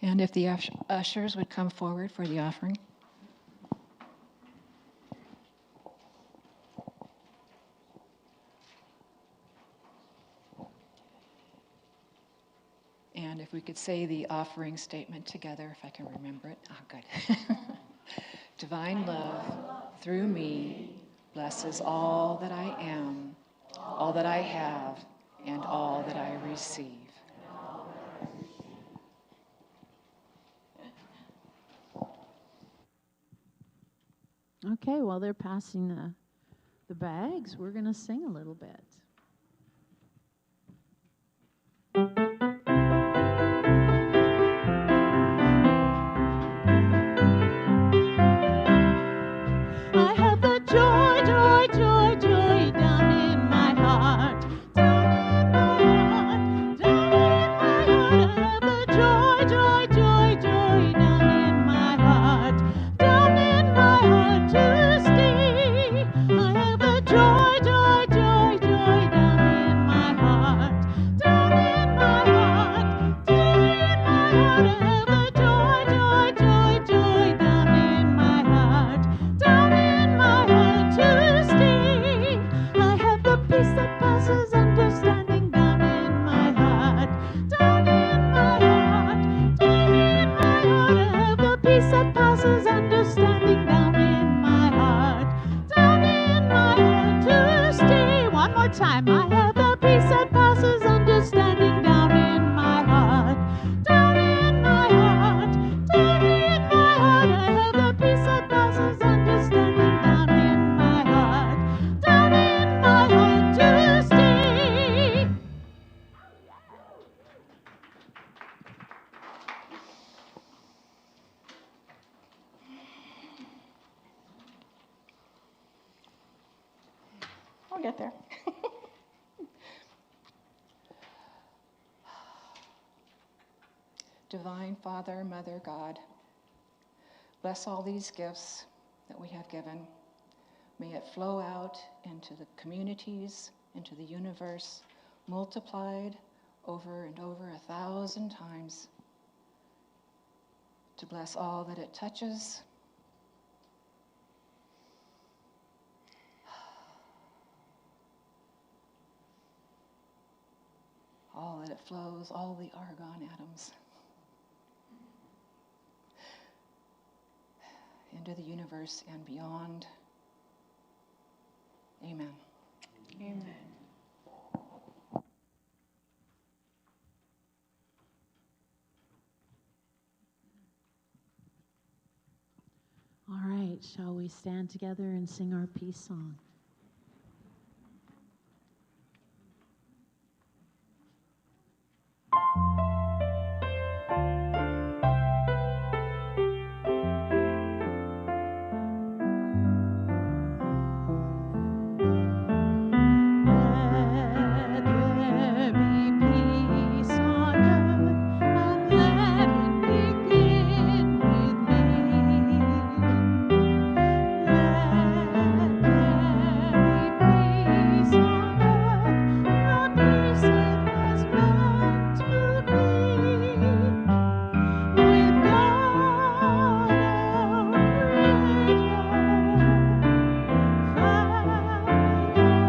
And if the ushers would come forward for the offering. And if we could say the offering statement together, if I can remember it. Oh, good. Divine love through me blesses all that I am, all that I have, and all that I receive. Okay, while they're passing the bags, we're going to sing a little bit. I have the joy, joy, joy, joy down in my heart. Down in my heart, down in my heart. I have the joy, joy, joy, joy down in my heart. Down in my heart to stay. I have the joy, joy, joy, joy down in my heart. Down in my heart, down in my heart. I have the joy, joy, joy, joy down in my heart. Down in my heart to stay. I have the peace that passes understanding down in my heart. Down in my heart, down in my heart. I have the peace that passes understanding down in my heart. Down in my heart to stay. One more time. I have the peace that passes understanding down in my heart. Down in my heart, down in my heart. I have the peace that passes understanding down in my heart. Down in my heart to stay. I'll get there. Divine Father, Mother, God, bless all these gifts that we have given. May it flow out into the communities, into the universe, multiplied over and over 1,000 times to bless all that it touches. All that it flows, all the argon atoms into the universe and beyond. Amen. Amen. All right, shall we stand together and sing our peace song? Let there be peace on earth, and let it begin with me. Let there be peace on earth, the peace it was meant to be. With God our Creator,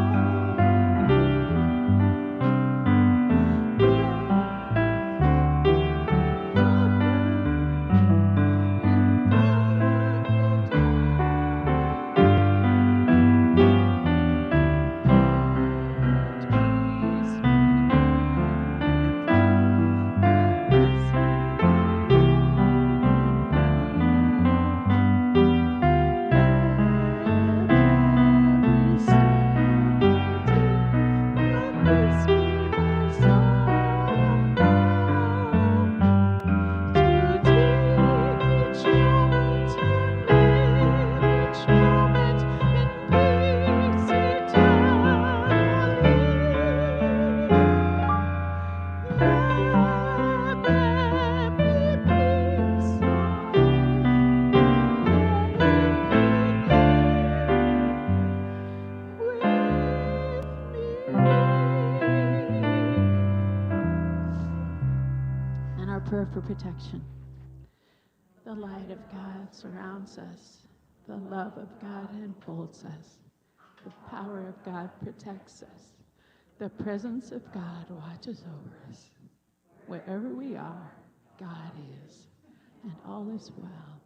and our prayer for protection. The light of God surrounds us. The love of God enfolds us. The power of God protects us. The presence of God watches over us. Wherever we are, God is, and all is well.